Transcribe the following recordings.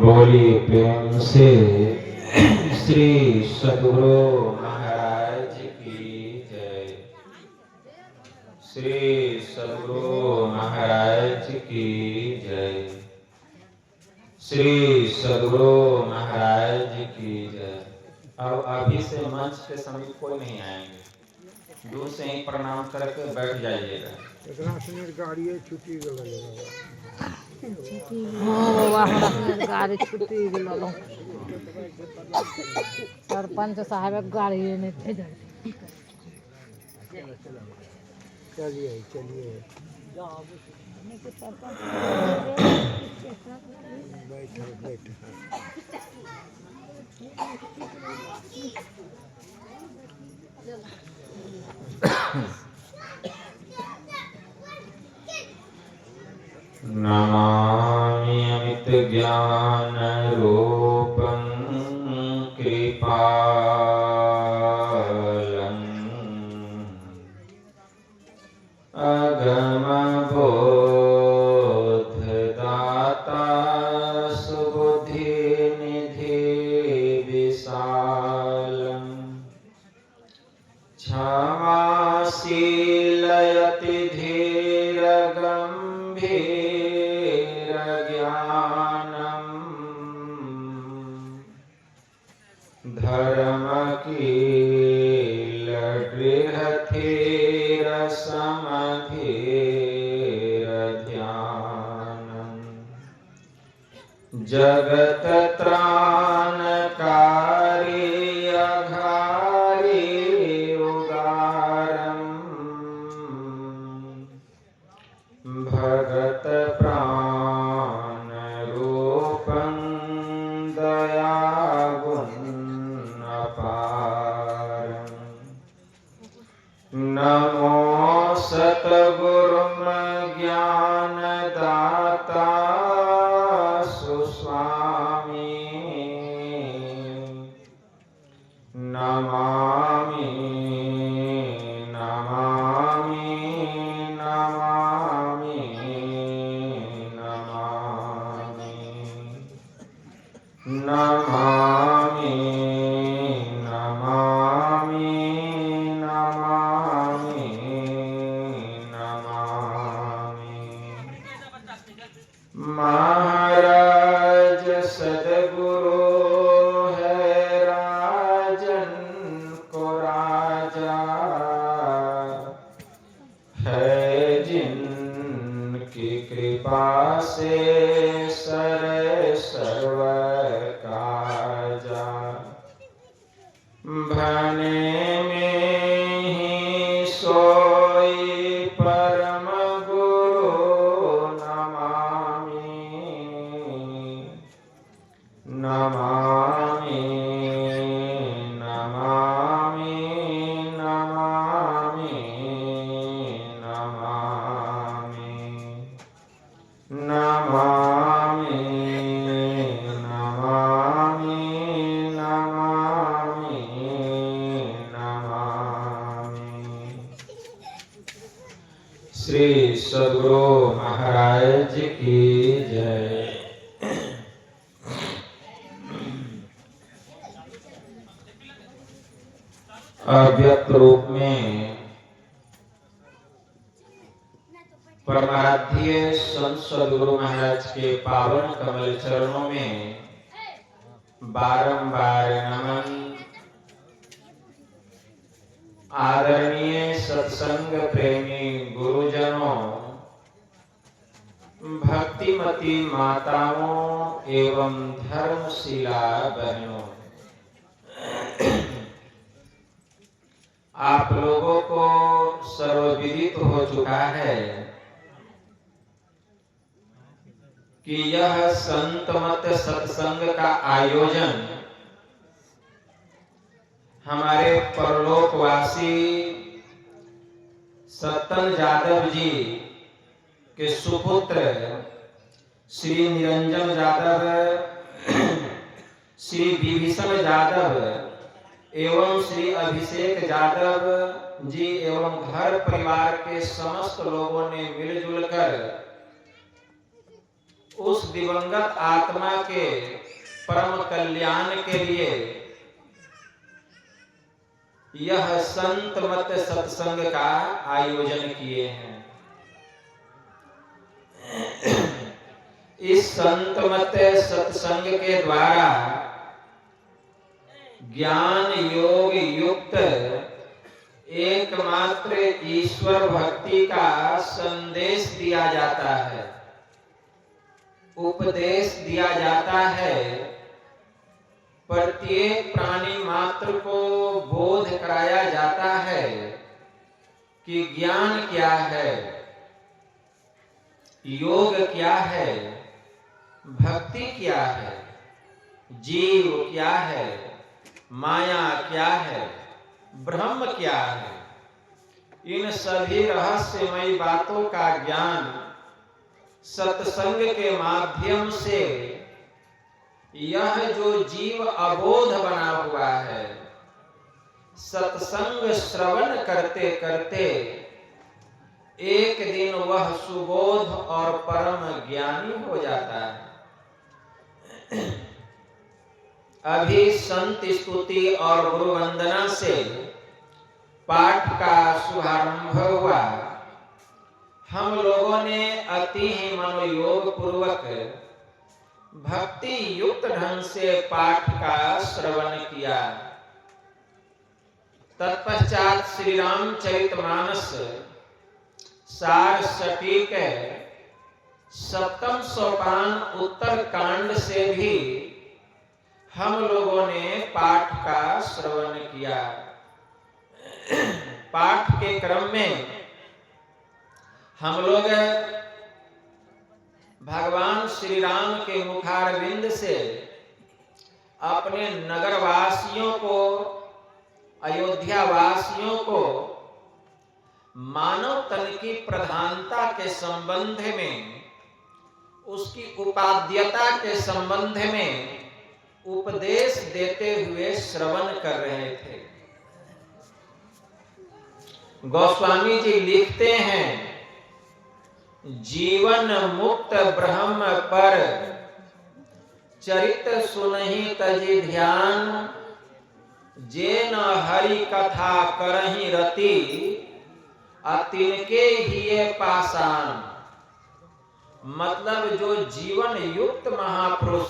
बोलिए प्रेम से श्री सद्गुरु महाराज की जय। श्री सद्गुरु महाराज की जय। श्री सद्गुरु महाराज की जय। अब अभी से मंच के समीप कोई नहीं आएंगे, दूर से ही प्रणाम करके बैठ जाइएगा। गाड़ी छुट्टी गाड़ी छुट्टी सरपंच साहब गाड़ी नहीं चलिए चलिए बैठो बैठो नमामि अमित ज्ञान रूपं कृपालम् अगम बोधदाता सुबुद्धि निधि विशालम् क्षमाशीलयति धीर गंभीर ज्ञानम् धर्म कील गृहधीर समधीर ध्यानम् जगत त्राणकारी अघारी भगत प्राण रूपं दयागुण अपारम् नमो सतगुरुं ज्ञानदाता सुस्वामी नमामि नमामि नमामि नमामि नमामि नमामि नमामि नमामि महाराज सद्गुरु है राजन को राजा है जिनकी कृपा से सरे सर्व काजा भने में ही सोई परम गुरु नमामि नमामि नमामि नमामि नमामि नमामि नमामि नमामि नमामि। श्री सद्गुरु महाराज की जय। अव्यक्त रूप में परमाराध्य संत सद्गुरु महाराज के पावन कमल चरणों में बारंबार नमन। आदरणीय सत्संग प्रेमी गुरुजनों, सतीमती माताओं एवं धर्मशिला बहनों, आप लोगों को सर्वविदित हो चुका है कि यह संत मत सत्संग का आयोजन हमारे परलोकवासी सत्तन जादव जी के सुपुत्र श्री निरंजन जादव, श्री विभीषण जादव एवं श्री अभिषेक जादव जी एवं घर परिवार के समस्त लोगों ने मिलजुल कर उस दिवंगत आत्मा के परम कल्याण के लिए यह संत मत सत्संग का आयोजन किए हैं। इस संत मत सत्संग के द्वारा ज्ञान योग युक्त एकमात्र ईश्वर भक्ति का संदेश दिया जाता है, उपदेश दिया जाता है। प्रत्येक प्राणी मात्र को बोध कराया जाता है कि ज्ञान क्या है, योग क्या है, भक्ति क्या है, जीव क्या है, माया क्या है, ब्रह्म क्या है। इन सभी रहस्यमयी बातों का ज्ञान सत्संग के माध्यम से यह जो जीव अबोध बना हुआ है, सत्संग श्रवण करते करते एक दिन वह सुबोध और परम ज्ञानी हो जाता है। अभी संत स्तुति और गुरु वंदना से पाठ का शुभारंभ हुआ। हम लोगों ने अति ही मनोयोग पूर्वक भक्ति युक्त ढंग से पाठ का श्रवण किया। तत्पश्चात श्री रामचरितमानस सार सटीक सप्तम सोपान उत्तर कांड से भी हम लोगों ने पाठ का श्रवण किया। पाठ के क्रम में हम लोग भगवान श्री राम के मुखारविंद से अपने नगरवासियों को, अयोध्या वासियों को मानव तन की प्रधानता के संबंध में, उसकी उपाद्यता के संबंध में उपदेश देते हुए श्रवण कर रहे थे। गोस्वामी जी लिखते हैं, जीवन मुक्त ब्रह्म पर चरित सुनहि तजि ध्यान, जे न हरि कथा करहि रति, तिनके हिये पाषाण। मतलब जो जीवन युक्त महापुरुष,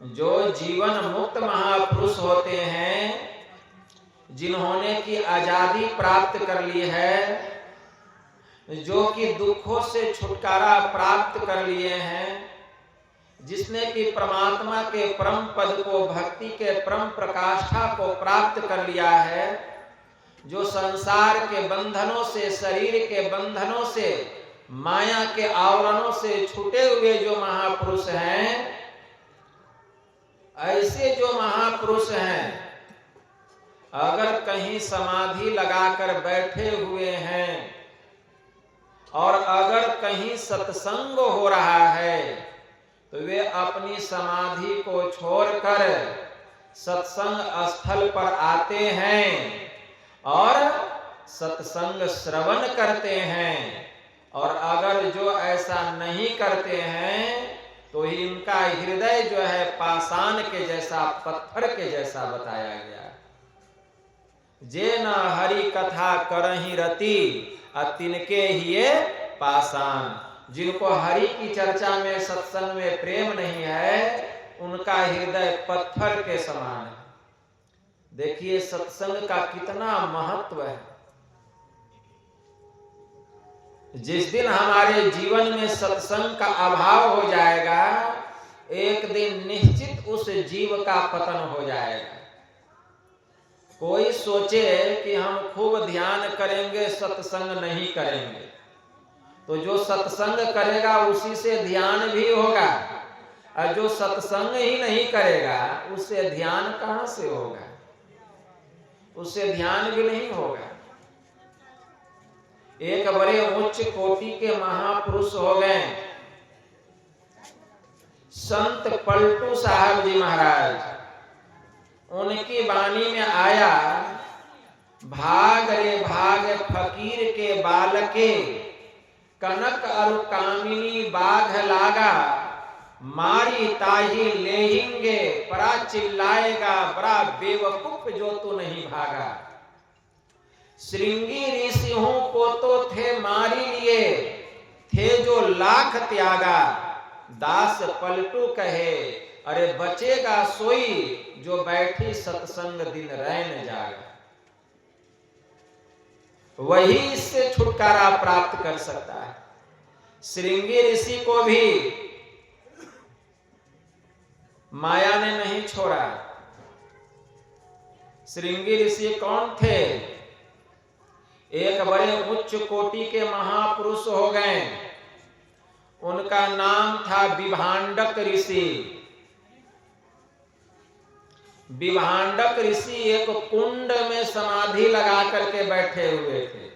जो जीवन मुक्त महापुरुष होते हैं, जिन्होंने की आजादी प्राप्त कर ली है, जो कि दुखों से छुटकारा प्राप्त कर लिए हैं, जिसने कि परमात्मा के परम पद को, भक्ति के परम प्रकाष्ठा को प्राप्त कर लिया है, जो संसार के बंधनों से, शरीर के बंधनों से, माया के आवरणों से छूटे हुए जो महापुरुष हैं, ऐसे जो महापुरुष हैं अगर कहीं समाधि लगाकर बैठे हुए हैं और अगर कहीं सत्संग हो रहा है तो वे अपनी समाधि को छोड़कर सत्संग स्थल पर आते हैं और सत्संग श्रवण करते हैं। और अगर जो ऐसा नहीं करते हैं तो इनका हृदय जो है पाषाण के जैसा, पत्थर के जैसा बताया गया। जे न हरि कथा करहि रति, तिनके हिये पाषाण। जिनको हरि की चर्चा में, सत्संग में प्रेम नहीं है, उनका हृदय पत्थर के समान है। देखिए सत्संग का कितना महत्व है। जिस दिन हमारे जीवन में सत्संग का अभाव हो जाएगा, एक दिन निश्चित उस जीव का पतन हो जाएगा। कोई सोचे कि हम खूब ध्यान करेंगे, सत्संग नहीं करेंगे, तो जो सत्संग करेगा उसी से ध्यान भी होगा, और जो सत्संग ही नहीं करेगा उससे ध्यान कहां से होगा? उससे ध्यान भी नहीं होगा। एक बड़े उच्च कोटि के महापुरुष हो गए संत पलटू साहब जी महाराज। उनकी वाणी में आया, भाग रे भाग फकीर के बालके, कनक अरु कामिनी बाघ लागा, मारी ताही लेहिंगे, परा चिल्लाएगा, बड़ा बेवकूफ जो तू नहीं भागा। श्रृंगी ऋषियों को तो थे मारी लिए, थे जो लाख त्यागा। दास पलटू कहे, अरे बचेगा सोई, जो बैठी सत्संग दिन रैन जागा। वही इससे छुटकारा प्राप्त कर सकता है। श्रृंगी ऋषि को भी माया ने नहीं छोड़ा। श्रृंगी ऋषि कौन थे? एक बड़े उच्च कोटि के महापुरुष हो गए। उनका नाम था विभांडक ऋषि। विभांडक ऋषि एक कुंड में समाधि लगा करके बैठे हुए थे।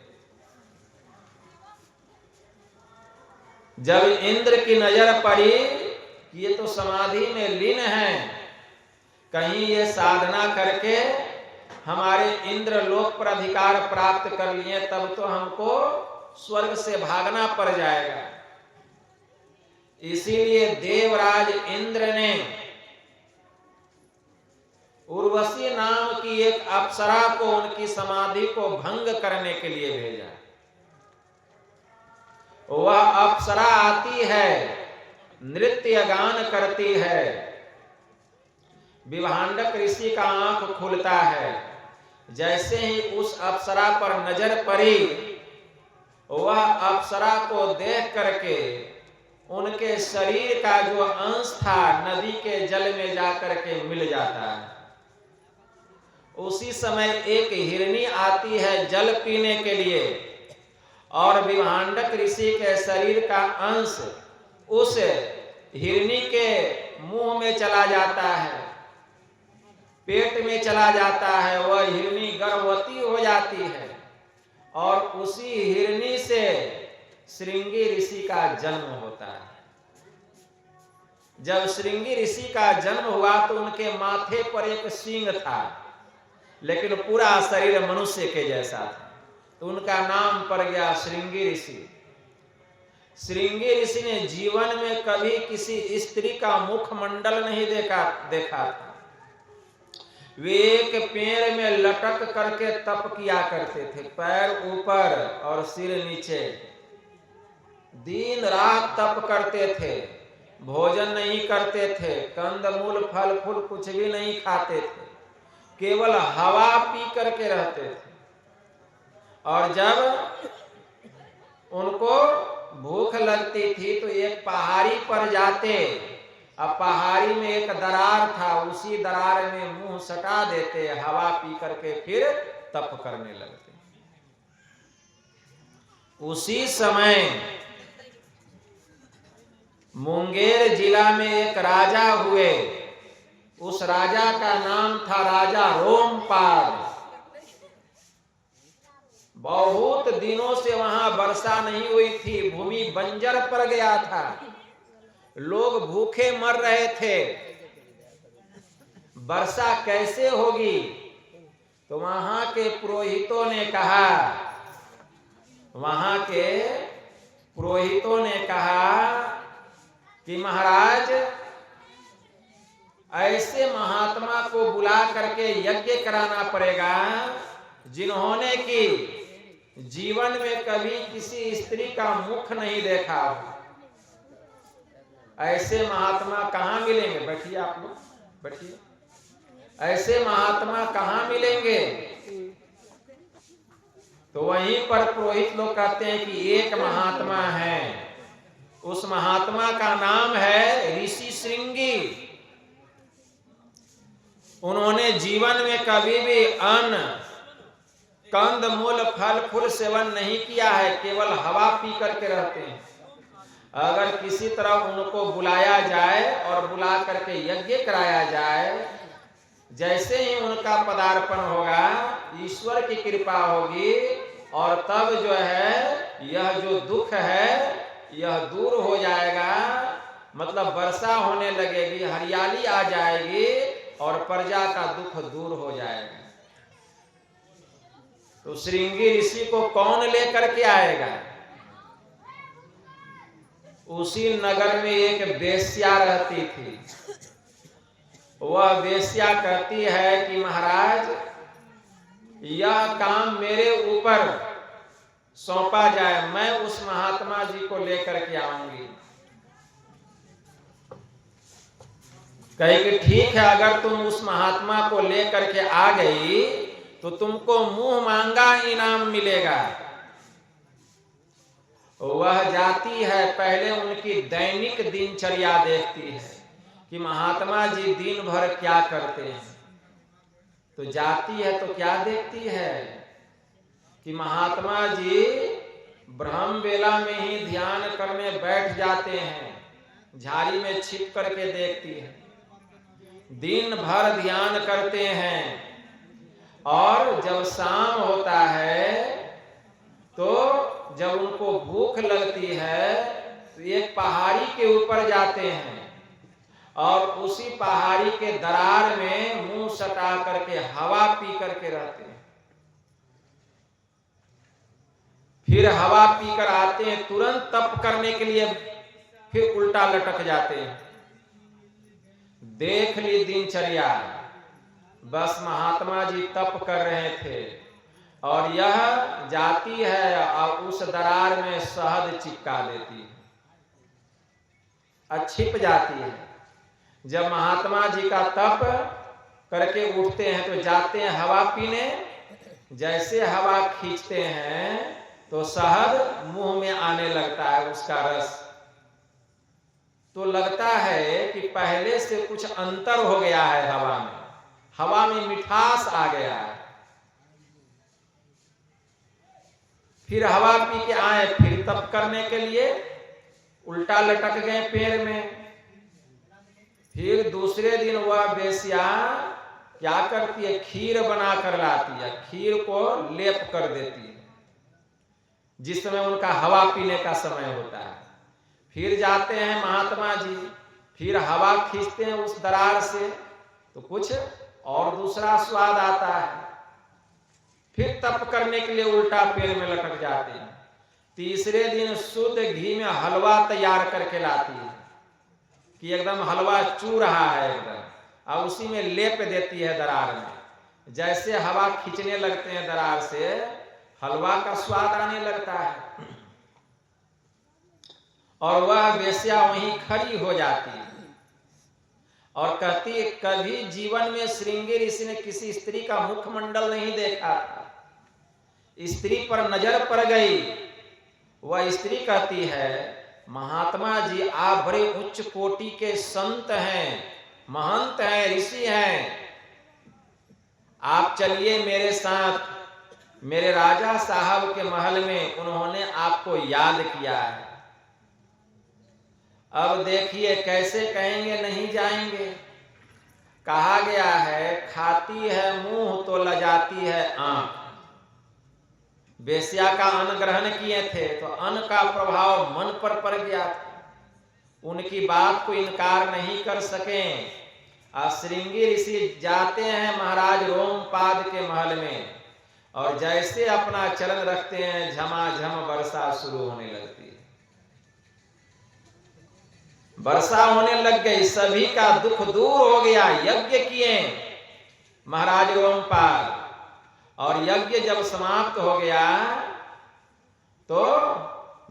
जब इंद्र की नजर पड़ी कि ये तो समाधि में लीन है, कहीं ये साधना करके हमारे इंद्र लोक पर अधिकार प्राप्त कर लिए, तब तो हमको स्वर्ग से भागना पड़ जाएगा। इसीलिए देवराज इंद्र ने उर्वशी नाम की एक अप्सरा को उनकी समाधि को भंग करने के लिए भेजा। वह अप्सरा आती है, नृत्य गान करती है। विभांडक ऋषि का आंख खुलता है। जैसे ही उस अप्सरा पर नजर पड़ी, वह अप्सरा को देख करके उनके शरीर का जो अंश था नदी के जल में जाकर के मिल जाता है। उसी समय एक हिरनी आती है जल पीने के लिए, और विभांडक ऋषि के शरीर का अंश उस हिरनी के मुंह में चला जाता है, पेट में चला जाता है। वह हिरनी गर्भवती हो जाती है, और उसी हिरनी से श्रृंगी ऋषि का जन्म होता है। जब श्रृंगी ऋषि का जन्म हुआ तो उनके माथे पर एक सींग था, लेकिन पूरा शरीर मनुष्य के जैसा था, तो उनका नाम पड़ गया श्रृंगी ऋषि। श्रृंगी ऋषि ने जीवन में कभी किसी स्त्री का मुखमंडल नहीं देखा था। वे एक पेड़ में लटक करके तप किया करते थे, पैर ऊपर और सिर नीचे, दिन रात तप करते थे। भोजन नहीं करते थे, कंदमूल फल फूल कुछ भी नहीं खाते थे, केवल हवा पी करके रहते थे। और जब उनको भूख लगती थी तो एक पहाड़ी पर जाते, अब पहाड़ी में एक दरार था, उसी दरार में मुंह सटा देते, हवा पी करके फिर तप करने लगते। उसी समय मुंगेर जिला में एक राजा हुए। उस राजा का नाम था राजा रोमपाल। बहुत दिनों से वहां वर्षा नहीं हुई थी, भूमि बंजर पड़ गया था, लोग भूखे मर रहे थे। वर्षा कैसे होगी? तो वहां के पुरोहितों ने कहा कि महाराज, ऐसे महात्मा को बुला करके यज्ञ कराना पड़ेगा जिन्होंने कि जीवन में कभी किसी स्त्री का मुख नहीं देखा। ऐसे महात्मा कहाँ मिलेंगे? बैठिए आप लोग, बैठिए। ऐसे महात्मा कहाँ मिलेंगे? तो वहीं पर पुरोहित लोग कहते हैं कि एक महात्मा है, उस महात्मा का नाम है ऋषि श्रृंगी। उन्होंने जीवन में कभी भी अन्न, कंद मूल, फल फूल सेवन नहीं किया है, केवल हवा पी करके रहते हैं। अगर किसी तरह उनको बुलाया जाए और बुला करके यज्ञ कराया जाए, जैसे ही उनका पदार्पण होगा, ईश्वर की कृपा होगी और तब जो है यह जो दुख है यह दूर हो जाएगा। मतलब वर्षा होने लगेगी, हरियाली आ जाएगी और प्रजा का दुख दूर हो जाएगा। तो श्रृंगी ऋषि को कौन लेकर के आएगा? उसी नगर में एक वेश्या रहती थी। वह वेश्या कहती है कि महाराज, यह काम मेरे ऊपर सौंपा जाए, मैं उस महात्मा जी को लेकर के आऊंगी। कही कि ठीक है, अगर तुम उस महात्मा को लेकर के आ गई तो तुमको मुंह मांगा इनाम मिलेगा। वह जाती है, पहले उनकी दैनिक दिनचर्या देखती है कि महात्मा जी दिन भर क्या करते हैं। तो जाती है तो क्या देखती है कि महात्मा जी ब्रह्म बेला में ही ध्यान करने बैठ जाते हैं। झाड़ी में छिप करके देखती है, दिन भर ध्यान करते हैं। और जब शाम होता है तो जब उनको भूख लगती है तो एक पहाड़ी के ऊपर जाते हैं और उसी पहाड़ी के दरार में मुंह सटा करके हवा पी करके रहते हैं। फिर हवा पीकर आते हैं, तुरंत तप करने के लिए फिर उल्टा लटक जाते हैं। देख ली दिनचर्या, बस महात्मा जी तप कर रहे थे और यह जाती है और उस दरार में शहद चिपका देती है और छिप जाती है। जब महात्मा जी का तप करके उठते हैं तो जाते हैं हवा पीने। जैसे हवा खींचते हैं तो शहद मुंह में आने लगता है, उसका रस। तो लगता है कि पहले से कुछ अंतर हो गया है हवा में, हवा में मिठास आ गया है। फिर हवा पी के आए, फिर तप करने के लिए उल्टा लटक गए पेड़ में। फिर दूसरे दिन वह वेश्या क्या करती है, खीर बना कर लाती है, खीर को लेप कर देती है जिस समय उनका हवा पीने का समय होता है। फिर जाते हैं महात्मा जी, फिर हवा खींचते हैं उस दरार से तो कुछ और दूसरा स्वाद आता है। फिर तप करने के लिए उल्टा पेड़ में लटक जाते हैं। तीसरे दिन शुद्ध घी में हलवा तैयार करके लाती है कि एकदम हलवा चू रहा है एकदम, और उसी में लेप देती है दरार में। जैसे हवा खींचने लगते हैं दरार से, हलवा का स्वाद आने लगता है और वह वेश्या वहीं खड़ी हो जाती है और कहती है, कभी जीवन में श्रृंगी ऋषि ने किसी स्त्री का मुखमंडल नहीं देखा था। स्त्री पर नजर पड़ गई। वह स्त्री कहती है, महात्मा जी आप बड़े उच्च कोटि के संत हैं, महंत हैं, ऋषि हैं, आप चलिए मेरे साथ। मेरे राजा साहब के महल में उन्होंने आपको याद किया है। अब देखिए कैसे कहेंगे नहीं जाएंगे। कहा गया है, खाती है मुंह तो लजाती है आंख। वेश्या का अन्न ग्रहण किए थे तो अन्न का प्रभाव मन पर पड़ गया था, उनकी बात को इनकार नहीं कर सके। श्रृंगी ऋषि जाते हैं महाराज रोमपाद के महल में और जैसे अपना चरण रखते हैं, झमाझम वर्षा शुरू होने लगती है। वर्षा होने लग गई, सभी का दुख दूर हो गया। यज्ञ किए महाराज रोमपाद और यज्ञ जब समाप्त हो गया तो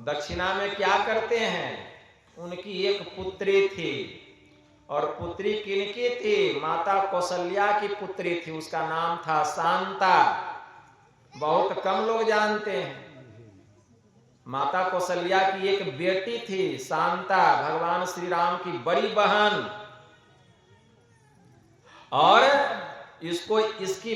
दक्षिणा में क्या करते हैं, उनकी एक पुत्री थी और पुत्री किनकी थी, माता कौशल्या की पुत्री थी, उसका नाम था शांता। बहुत कम लोग जानते हैं। माता कौशल्या की एक बेटी थी शांता, भगवान श्री राम की बड़ी बहन, और इसकी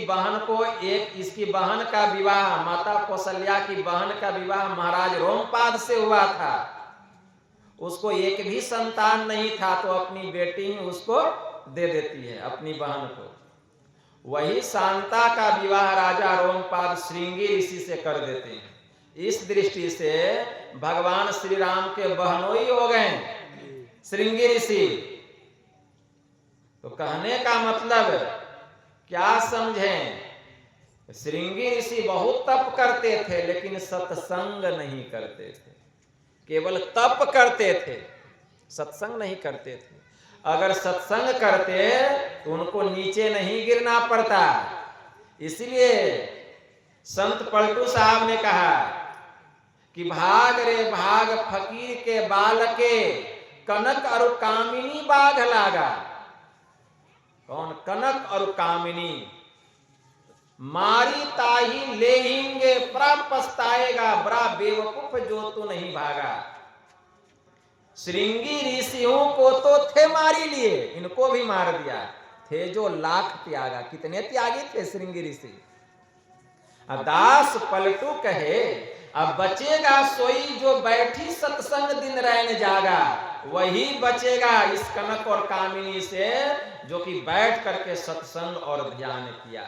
बहन का विवाह, माता कौशल्या की बहन का विवाह महाराज रोमपाद से हुआ था। उसको एक भी संतान नहीं था, तो अपनी बेटी ही उसको दे देती है, अपनी बहन को। वही शांता का विवाह राजा रोमपाद श्रृंगी ऋषि से कर देते हैं। इस दृष्टि से भगवान श्री राम के बहनोई हो गए श्रृंगी ऋषि। तो कहने का मतलब क्या समझें, श्रृंगी ऋषि बहुत तप करते थे लेकिन सत्संग नहीं करते थे, केवल तप करते थे, सत्संग नहीं करते थे। अगर सत्संग करते तो उनको नीचे नहीं गिरना पड़ता। इसलिए संत पलटू साहब ने कहा कि भाग रे भाग फकीर के बाल के, कनक और कामिनी बाघ लागा। कौन? कनक और कामिनी। मारी ताही ले हिंगे, बड़ा पछताएगा, बड़ा बेवकूफ जो तू नहीं भागा। श्रृंगी ऋषियों को तो थे मारी लिए, इनको भी मार दिया। थे जो लाख त्यागा, कितने त्यागी थे श्रृंगी ऋषि। दास पलटू कहे, अब बचेगा सोई जो बैठी सत्संग दिन रैन जागा। वही बचेगा इस कनक और कामिनी से जो कि बैठ करके सत्संग और ध्यान किया।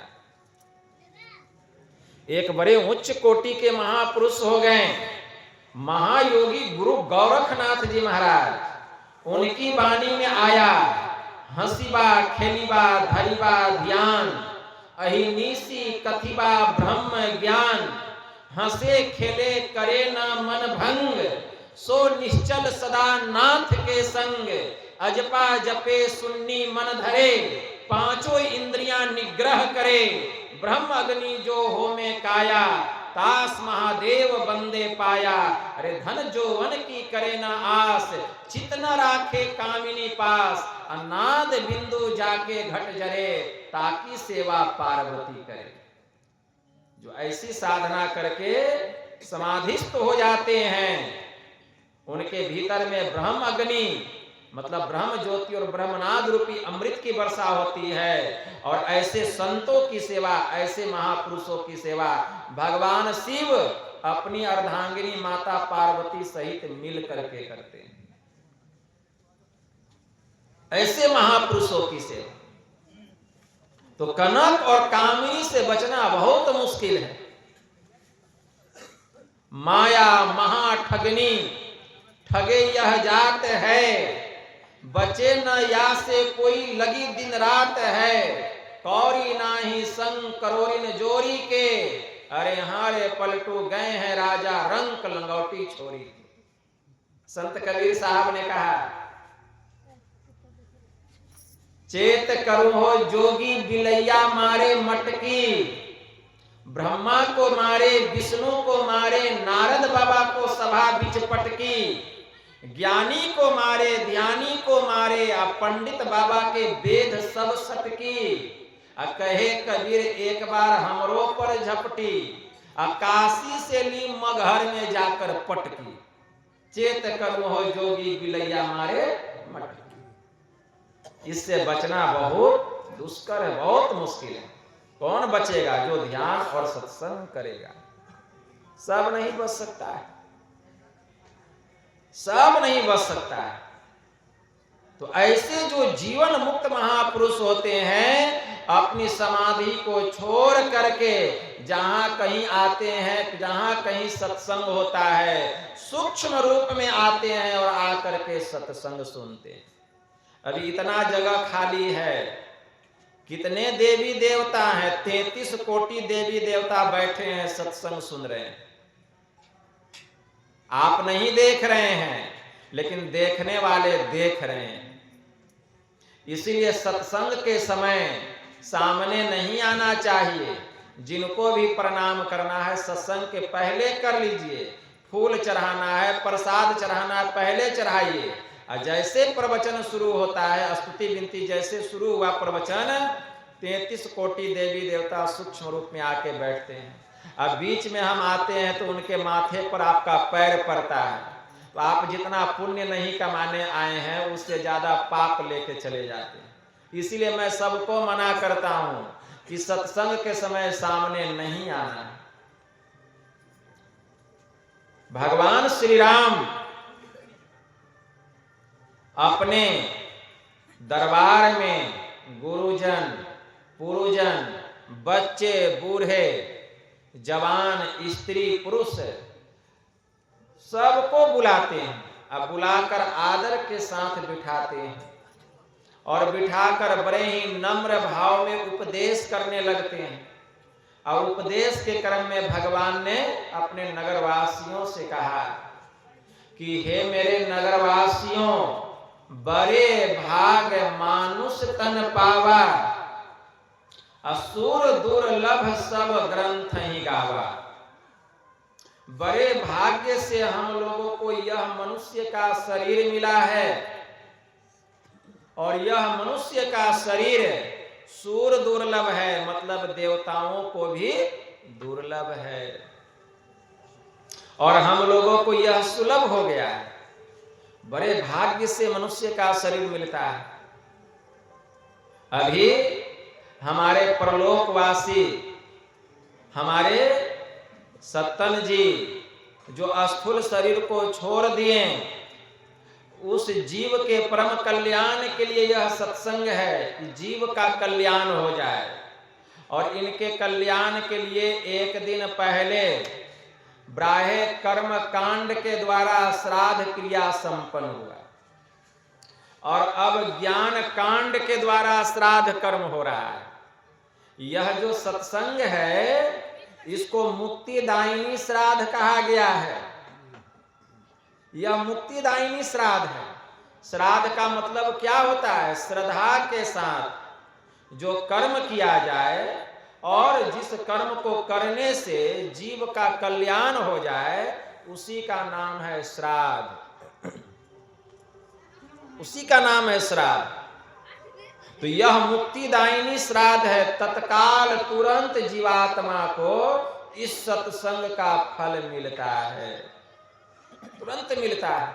एक बड़े उच्च कोटि के महापुरुष हो गए महायोगी गुरु गोरखनाथ जी महाराज। उनकी वाणी में आया, हंसीबा खेलीबा धरीबा ध्यान, अहिनीसी कथिबा ब्रह्म ज्ञान। हंसे खेले करे ना मन भंग, सो निश्चल सदा नाथ के संग। अजपा जपे सुन्नी मन धरे, पांचों इंद्रियां निग्रह करे। ब्रह्म अग्नि जो हो में काया, तास महादेव बंदे पाया। अरे धन जो वन की करे ना आस, चित न राखे कामिनी पास। अनाद बिंदु जाके घट जरे, ताकि सेवा पार्वती करे। जो ऐसी साधना करके समाधिस्थ हो जाते हैं, उनके भीतर में ब्रह्म अग्नि मतलब ब्रह्म ज्योति और ब्रह्मनाद रूपी अमृत की वर्षा होती है। और ऐसे संतों की सेवा, ऐसे महापुरुषों की सेवा भगवान शिव अपनी अर्धांगिनी माता पार्वती सहित मिल करके करते हैं। ऐसे महापुरुषों की सेवा। तो कनक और कामिनी से बचना बहुत मुश्किल है। माया महाठगनी, ठगे यह जात है। बचे न या से कोई लगी दिन रात है। कौरी नाही संग करोरिन जोरी के, अरे हारे पलटू गए हैं राजा रंक लंगौटी छोरी। संत कबीर साहब ने कहा, चेत करो हो जोगी बिलैया मारे मटकी। ब्रह्मा को मारे, विष्णु को मारे, नारद बाबा को सभा बिच पटकी। ज्ञानी को मारे, ध्यानी को मारे, आ पंडित बाबा के वेद सब सटकी। आ कहे कबीर एक बार हमरो पर झपटी, आ काशी से ली मगहर में जाकर पटकी। चेत करो हो जोगी बिलैया मारे मटकी। इससे बचना बहुत दुष्कर है, बहुत मुश्किल है। कौन बचेगा? जो ध्यान और सत्संग करेगा। सब नहीं बच सकता है, सब नहीं बच सकता है। तो ऐसे जो जीवन मुक्त महापुरुष होते हैं, अपनी समाधि को छोड़ करके जहां कहीं आते हैं, जहां कहीं सत्संग होता है, सूक्ष्म रूप में आते हैं और आकर के सत्संग सुनते हैं। अभी इतना जगह खाली है, कितने देवी देवता हैं, 33 कोटि देवी देवता बैठे हैं, सत्संग सुन रहे हैं। आप नहीं देख रहे हैं, लेकिन देखने वाले देख रहे हैं। इसीलिए सत्संग के समय सामने नहीं आना चाहिए। जिनको भी प्रणाम करना है सत्संग के पहले कर लीजिए। फूल चढ़ाना है, प्रसाद चढ़ाना है, पहले चढ़ाइए। और जैसे प्रवचन शुरू होता है, स्तुति विनती जैसे शुरू हुआ प्रवचन, 33 कोटि देवी देवता सूक्ष्म रूप में आके बैठते हैं। अब बीच में हम आते हैं तो उनके माथे पर आपका पैर पड़ता है, तो आप जितना पुण्य नहीं कमाने आए हैं उससे ज्यादा पाप लेके चले जाते हैं। इसीलिए मैं सबको मना करता हूं कि सत्संग के समय सामने नहीं आना है। भगवान श्री राम अपने दरबार में गुरुजन, पुरुजन, बच्चे, बूढ़े, जवान, स्त्री, पुरुष सबको बुलाते हैं। अब बुलाकर आदर के साथ बिठाते हैं और बिठाकर बड़े ही नम्र भाव में उपदेश करने लगते हैं। और उपदेश के क्रम में भगवान ने अपने नगरवासियों से कहा कि हे मेरे नगरवासियों, बड़े भाग मानुष तन पावा, असुर दुर्लभ सब ग्रंथ ही गावा। बड़े भाग्य से हम लोगों को यह मनुष्य का शरीर मिला है और यह मनुष्य का शरीर सूर दुर्लभ है, मतलब देवताओं को भी दुर्लभ है, और हम लोगों को यह सुलभ हो गया है। बड़े भाग्य से मनुष्य का शरीर मिलता है। अभी हमारे परलोकवासी, हमारे सत्तन जी जो स्थूल शरीर को छोड़ दिए, उस जीव के परम कल्याण के लिए यह सत्संग है कि जीव का कल्याण हो जाए। और इनके कल्याण के लिए एक दिन पहले ब्राह्य कर्म कांड के द्वारा श्राद्ध क्रिया संपन्न हुआ और अब ज्ञान कांड के द्वारा श्राद्ध कर्म हो रहा है। यह जो सत्संग है इसको मुक्तिदायिनी श्राद्ध कहा गया है। यह मुक्तिदायिनी श्राद्ध है। श्राद्ध का मतलब क्या होता है? श्रद्धा के साथ जो कर्म किया जाए और जिस कर्म को करने से जीव का कल्याण हो जाए, उसी का नाम है श्राद्ध। उसी का नाम है श्राद्ध। तो यह मुक्तिदायिनी श्राद्ध है। तत्काल तुरंत जीवात्मा को इस सत्संग का फल मिलता है, तुरंत मिलता है।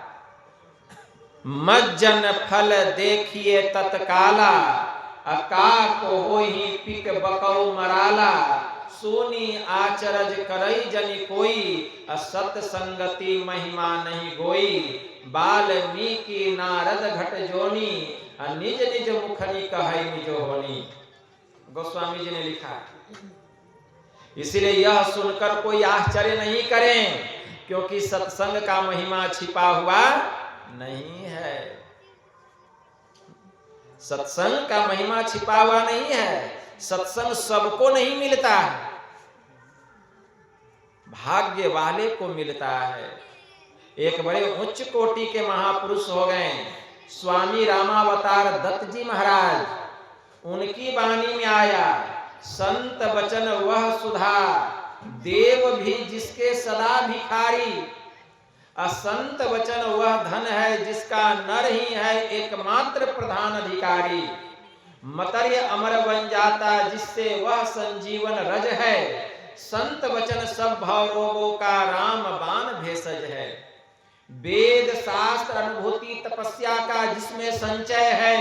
मज्जन फल देखिए तत्काला, अका को होई पिक बकौ मराला, सोनी आचरज करई जनि कोई, असत संगति महिमा नहीं गोई, बाल्मीकि नारद घट जोनी, निज निज मुखनी कहै निजो होनी। गोस्वामी जी ने लिखा। इसलिए यह सुनकर कोई आश्चर्य नहीं करें, क्योंकि सत्संग का महिमा छिपा हुआ नहीं है। सत्संग का महिमा छिपा हुआ नहीं है। सत्संग सबको नहीं मिलता है, भाग्य वाले को मिलता है। एक बड़े उच्च कोटि के महापुरुष हो गए स्वामी रामावतार दत्त जी महाराज। उनकी वाणी में आया, संत वचन वह सुधा, देव भी जिसके सदा भिखारी, असंत वचन वह धन है जिसका नर ही है एकमात्र प्रधान अधिकारी, मतर्य अमर बन जाता जिससे वह संजीवन रज है, संत वचन सब भाव रोगों का राम बाण भेषज है, वेद शास्त्र अनुभूति तपस्या का जिसमें संचय है,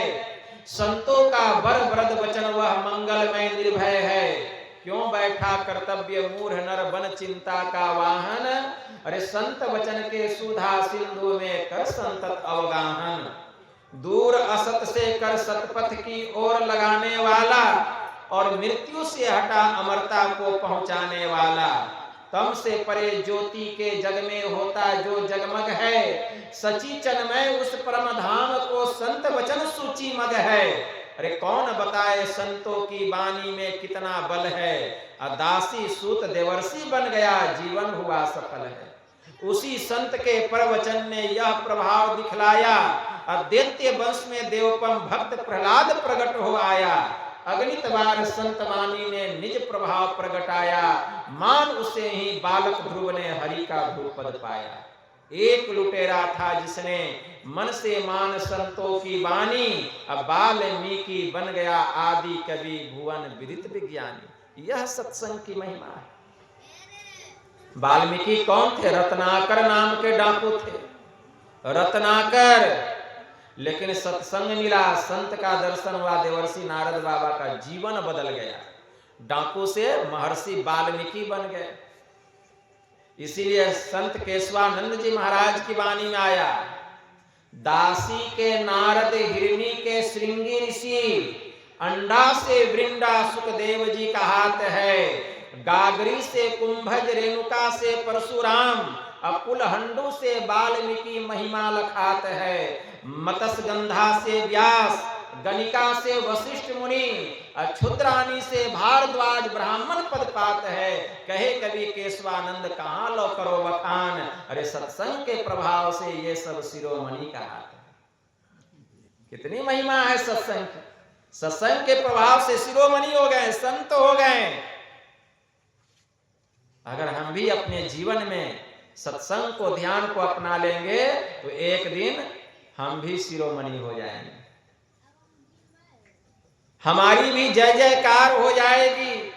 संतों का वर वरद वचन वह मंगलमय निर्भय है, क्यों बैठा कर्तव्य मूढ़ नर बन चिंता का वाहन, अरे संत वचन के सुधा सिंधु में कर संतत अवगाहन, दूर असत से कर सतपथ की ओर लगाने वाला, और मृत्यु से हटा अमरता को पहुंचाने वाला, तम से परे ज्योति के जग में होता जो जगमग है, सची चन्मय उस परम धाम को संत वचन सूची मग है, अरे कौन बताए संतों की वाणी में कितना बल है, दासी सूत देवर्षि बन गया जीवन हुआ सफल है। उसी संत के प्रवचन ने यह प्रभाव दिखलाया, दैत्य वंश में देवपम भक्त प्रहलाद प्रकट हो आया, अगणित बार संत वाणी ने निज प्रभाव प्रगटाया, मान उसे ही बालक ध्रुव ने हरि का ध्रुपद पाया। एक लुटेरा था जिसने मन से मान संतों की वाणी, अब वाल्मीकि बन गया आदि कवि भुवन विदित विज्ञानी। यह सत्संग की महिमा है। वाल्मीकि कौन थे? रत्नाकर नाम के डाकू थे, रत्नाकर। लेकिन सत्संग मिला, संत का दर्शन हुआ, देवर्षि नारद बाबा का जीवन बदल गया, डाकू से महर्षि वाल्मीकि बन गए। इसीलिए संत केशवानंद जी महाराज की वाणी में आया, दासी के नारद हिरणी के श्रृंगी ऋषि, अंडा से वृंदा सुखदेव जी का हाथ है, गागरी से कुंभज रेणुका से परशुराम, अकुल हंडू से वाल्मीकि महिमा लखात है, मत्स्य गंधा से व्यास, गणिका से वशिष्ठ मुनि, क्षुद्रानी से भारद्वाज ब्राह्मण पद पात है। कहे कवि केशवानंद कहाँ लो करो बखान, अरे सत्संग के प्रभाव से ये सब शिरोमणि का हाथ है। कितनी महिमा है सत्संग की, सत्संग के प्रभाव से शिरोमणि हो गए, संत हो गए। अगर हम भी अपने जीवन में सत्संग को, ध्यान को अपना लेंगे तो एक दिन हम भी शिरोमणि हो जाएंगे, हमारी भी जय जयकार हो जाएगी,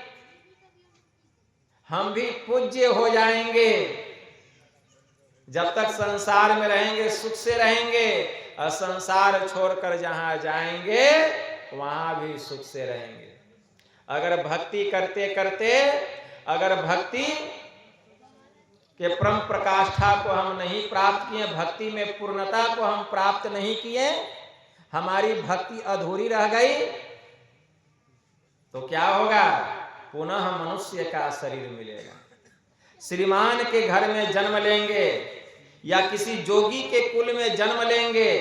हम भी पूज्य हो जाएंगे। जब तक संसार में रहेंगे सुख से रहेंगे, और संसार छोड़कर जहां जाएंगे वहां भी सुख से रहेंगे। अगर भक्ति करते करते, अगर भक्ति के परम प्रकाष्ठा को हम नहीं प्राप्त किए, भक्ति में पूर्णता को हम प्राप्त नहीं किए, हमारी भक्ति अधूरी रह गई, तो क्या होगा? पुनः मनुष्य का शरीर मिलेगा। श्रीमान के घर में जन्म लेंगे या किसी जोगी के कुल में जन्म लेंगे,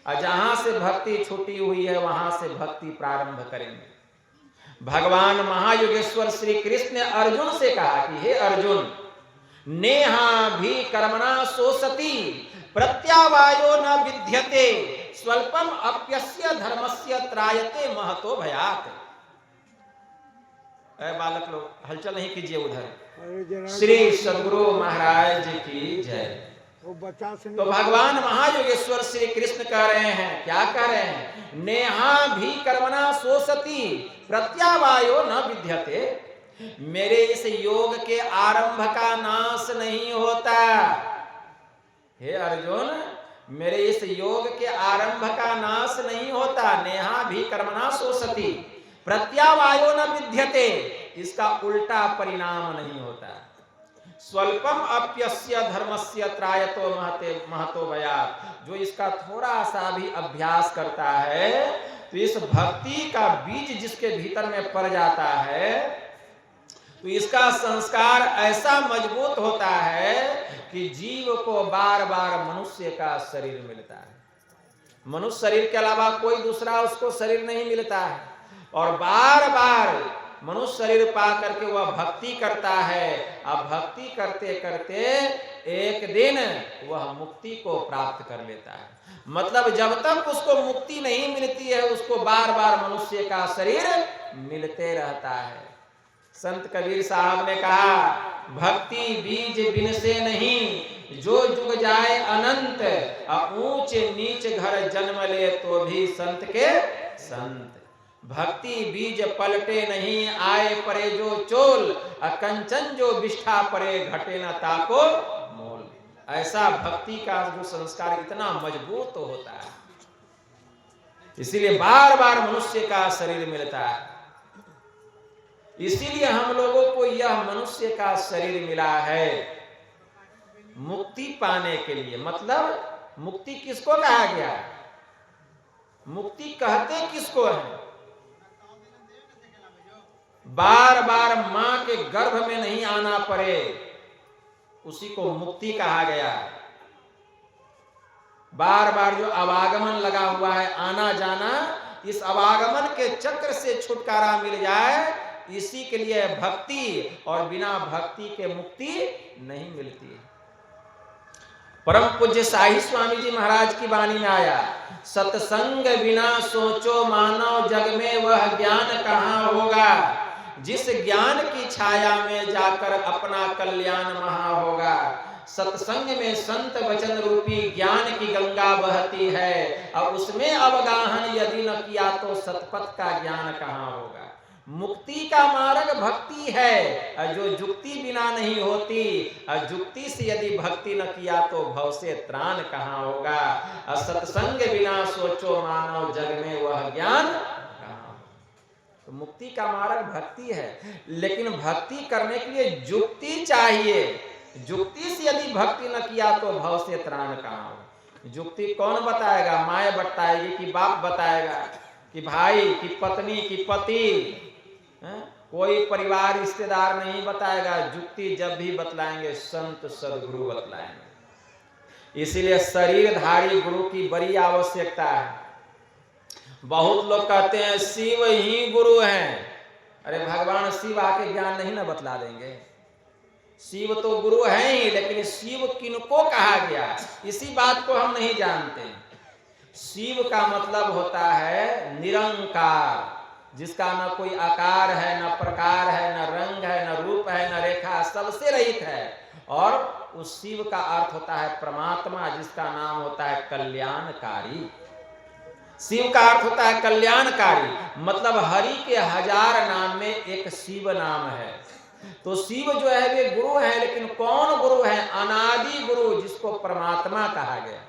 और जहां से भक्ति छूटी हुई है वहां से भक्ति प्रारंभ करेंगे। भगवान महायोगेश्वर श्री कृष्ण ने अर्जुन से कहा कि हे अर्जुन, नेहा भी कर्मणा सोसति, प्रत्यावायो न विद्यते, स्वल्पम अप्यस्य धर्मस्य त्रायते महतो भयात्। बालक लोग हलचल नहीं कीजिए उधर। श्री सद्गुरु महाराज जी की जय। तो भगवान महायोगेश्वर श्री कृष्ण कह रहे हैं, क्या कह रहे हैं? नेहा भी कर्मणा सोसति, प्रत्यावायो न विद्यते। मेरे इस योग के आरंभ का नाश नहीं होता। हे अर्जुन, मेरे इस योग के आरंभ का नाश नहीं होता। नेहा भी कर्मणा सोसति, प्रत्यावायो न विद्यते, इसका उल्टा परिणाम नहीं होता। स्वल्पम अप्यस्य धर्मस्य त्रायतो महतो भयात्। जो इसका थोड़ा सा भी अभ्यास करता है तो इस भक्ति का बीज जिसके भीतर में पड़ जाता है तो इसका संस्कार ऐसा मजबूत होता है कि जीव को बार बार मनुष्य का शरीर मिलता है। मनुष्य शरीर के अलावा कोई दूसरा उसको शरीर नहीं मिलता है, और बार बार मनुष्य शरीर पा करके वह भक्ति करता है। अब भक्ति करते करते एक दिन वह मुक्ति को प्राप्त कर लेता है। मतलब जब तक उसको मुक्ति नहीं मिलती है उसको बार बार मनुष्य का शरीर मिलते रहता है। संत कबीर साहब ने कहा, भक्ति बीज बिन से नहीं, जो जुग जाए अनंत, ऊंच नीच घर जन्म ले तो भी संत के संत। भक्ति बीज पलटे नहीं, आए परे जो चोल, कंचन जो विष्ठा परे घटे न ताको मोल। ऐसा भक्ति का जो संस्कार इतना मजबूत होता है, इसीलिए बार बार मनुष्य का शरीर मिलता है। इसीलिए हम लोगों को यह मनुष्य का शरीर मिला है मुक्ति पाने के लिए। मतलब मुक्ति किसको कहा गया है? मुक्ति कहते किसको है? बार बार मां के गर्भ में नहीं आना पड़े, उसी को मुक्ति कहा गया। बार बार जो अवागमन लगा हुआ है, आना जाना, इस अवागमन के चक्र से छुटकारा मिल जाए, इसी के लिए भक्ति, और बिना भक्ति के मुक्ति नहीं मिलती। परम पूज्य शाही स्वामी जी महाराज की वाणी में आया, सत्संग बिना सोचो मानव जग में वह ज्ञान कहाँ होगा, जिस ज्ञान की छाया में जाकर अपना कल्याण महा होगा। सत्संग में संत वचन रूपी ज्ञान की गंगा बहती है, और उसमें अवगाहन यदि न किया तो सतपथ का ज्ञान कहाँ होगा। मुक्ति का मार्ग भक्ति है, और जो जुक्ति बिना नहीं होती, और जुक्ति से यदि भक्ति न किया तो भव से त्राण कहाँ होगा। और सत्संग बिना सोचो मानव जग में वह ज्ञान कहाँ। तो मुक्ति का मार्ग भक्ति है, लेकिन भक्ति करने के लिए जुक्ति चाहिए। जुक्ति से यदि भक्ति न किया तो भव से त्राण कहाँ होगा। जुक्ति कौन बताएगा? माँ बताएगी कि बाप बताएगा कि भाई की पत्नी की पति, कोई परिवार रिश्तेदार नहीं बताएगा। जुक्ति जब भी बतलाएंगे संत सदगुरु बतलाएंगे। इसीलिए शरीरधारी गुरु की बड़ी आवश्यकता है। बहुत लोग कहते हैं शिव ही गुरु हैं। अरे भगवान शिव आके ज्ञान नहीं ना बतला देंगे। शिव तो गुरु है ही, लेकिन शिव किनको कहा गया इसी बात को हम नहीं जानते। शिव का मतलब होता है निरंकार, जिसका न कोई आकार है, न प्रकार है, न रंग है, न रूप है, न रेखा, सबसे रहित है। और उस शिव का अर्थ होता है परमात्मा, जिसका नाम होता है कल्याणकारी। शिव का अर्थ होता है कल्याणकारी, मतलब हरि के 1000 नाम में एक शिव नाम है। तो शिव जो है वे गुरु है, लेकिन कौन गुरु है? अनादि गुरु, जिसको परमात्मा कहा गया।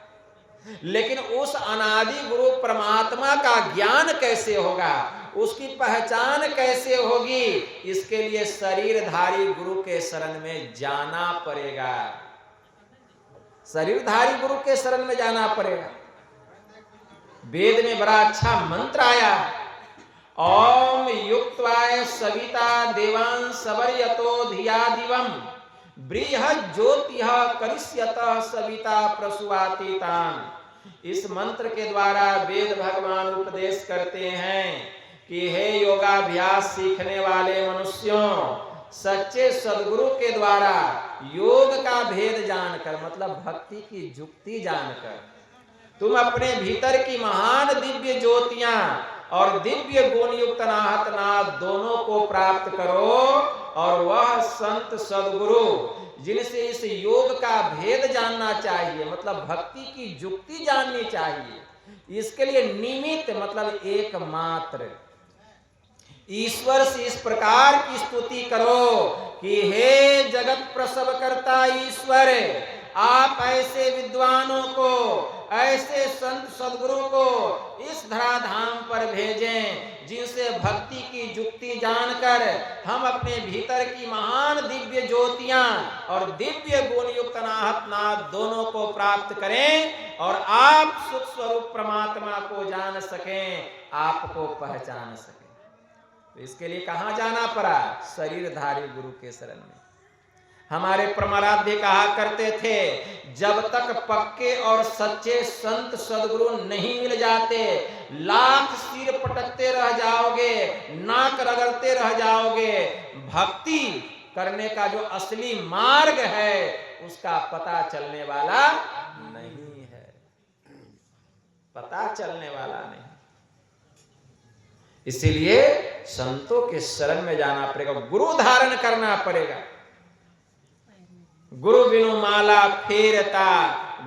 लेकिन उस अनादि गुरु परमात्मा का ज्ञान कैसे होगा, उसकी पहचान कैसे होगी? इसके लिए शरीरधारी गुरु के शरण में जाना पड़ेगा। शरीरधारी गुरु के शरण में जाना पड़ेगा। वेद में बड़ा अच्छा मंत्र आया, ओम युक्त्वाय सविता देवां सवर्यतो धिया दिवम बृहत् ज्योतिः करिष्यतः सविता प्रसूवातीतान्। इस मंत्र के द्वारा वेद भगवान उपदेश करते हैं कि हे योगाभ्यास सीखने वाले मनुष्यों, सच्चे सदगुरु के द्वारा योग का भेद जानकर, मतलब भक्ति की जुक्ति जानकर, तुम अपने भीतर की महान दिव्य ज्योतियां और दिव्य गुण युक्त नाहत नाद दोनों को प्राप्त करो। और वह संत सदगुरु जिनसे इस योग का भेद जानना चाहिए, मतलब भक्ति की जुक्ति जाननी चाहिए, इसके लिए निमित्त मतलब एकमात्र ईश्वर से इस प्रकार की स्तुति करो कि हे जगत प्रसव करता ईश्वर, आप ऐसे विद्वानों को, ऐसे संत सदगुरु को इस धराधाम पर भेजें, जिनसे भक्ति की जुक्ति जानकर हम अपने भीतर की महान दिव्य ज्योतियां और दिव्य गुण युक्त नाहत नाद दोनों को प्राप्त करें और आप सुख स्वरूप परमात्मा को जान सकें, आपको पहचान सकें। तो इसके लिए कहां जाना पड़ा? शरीरधारी गुरु के शरण में। हमारे परमाराध्य कहा करते थे, जब तक पक्के और सच्चे संत सदगुरु नहीं मिल जाते, लाख सिर पटकते रह जाओगे, नाक रगड़ते रह जाओगे, भक्ति करने का जो असली मार्ग है उसका पता चलने वाला नहीं है। पता चलने वाला नहीं। इसीलिए संतों के शरण में जाना पड़ेगा, गुरु धारण करना पड़ेगा। गुरु बिनु माला फेरता,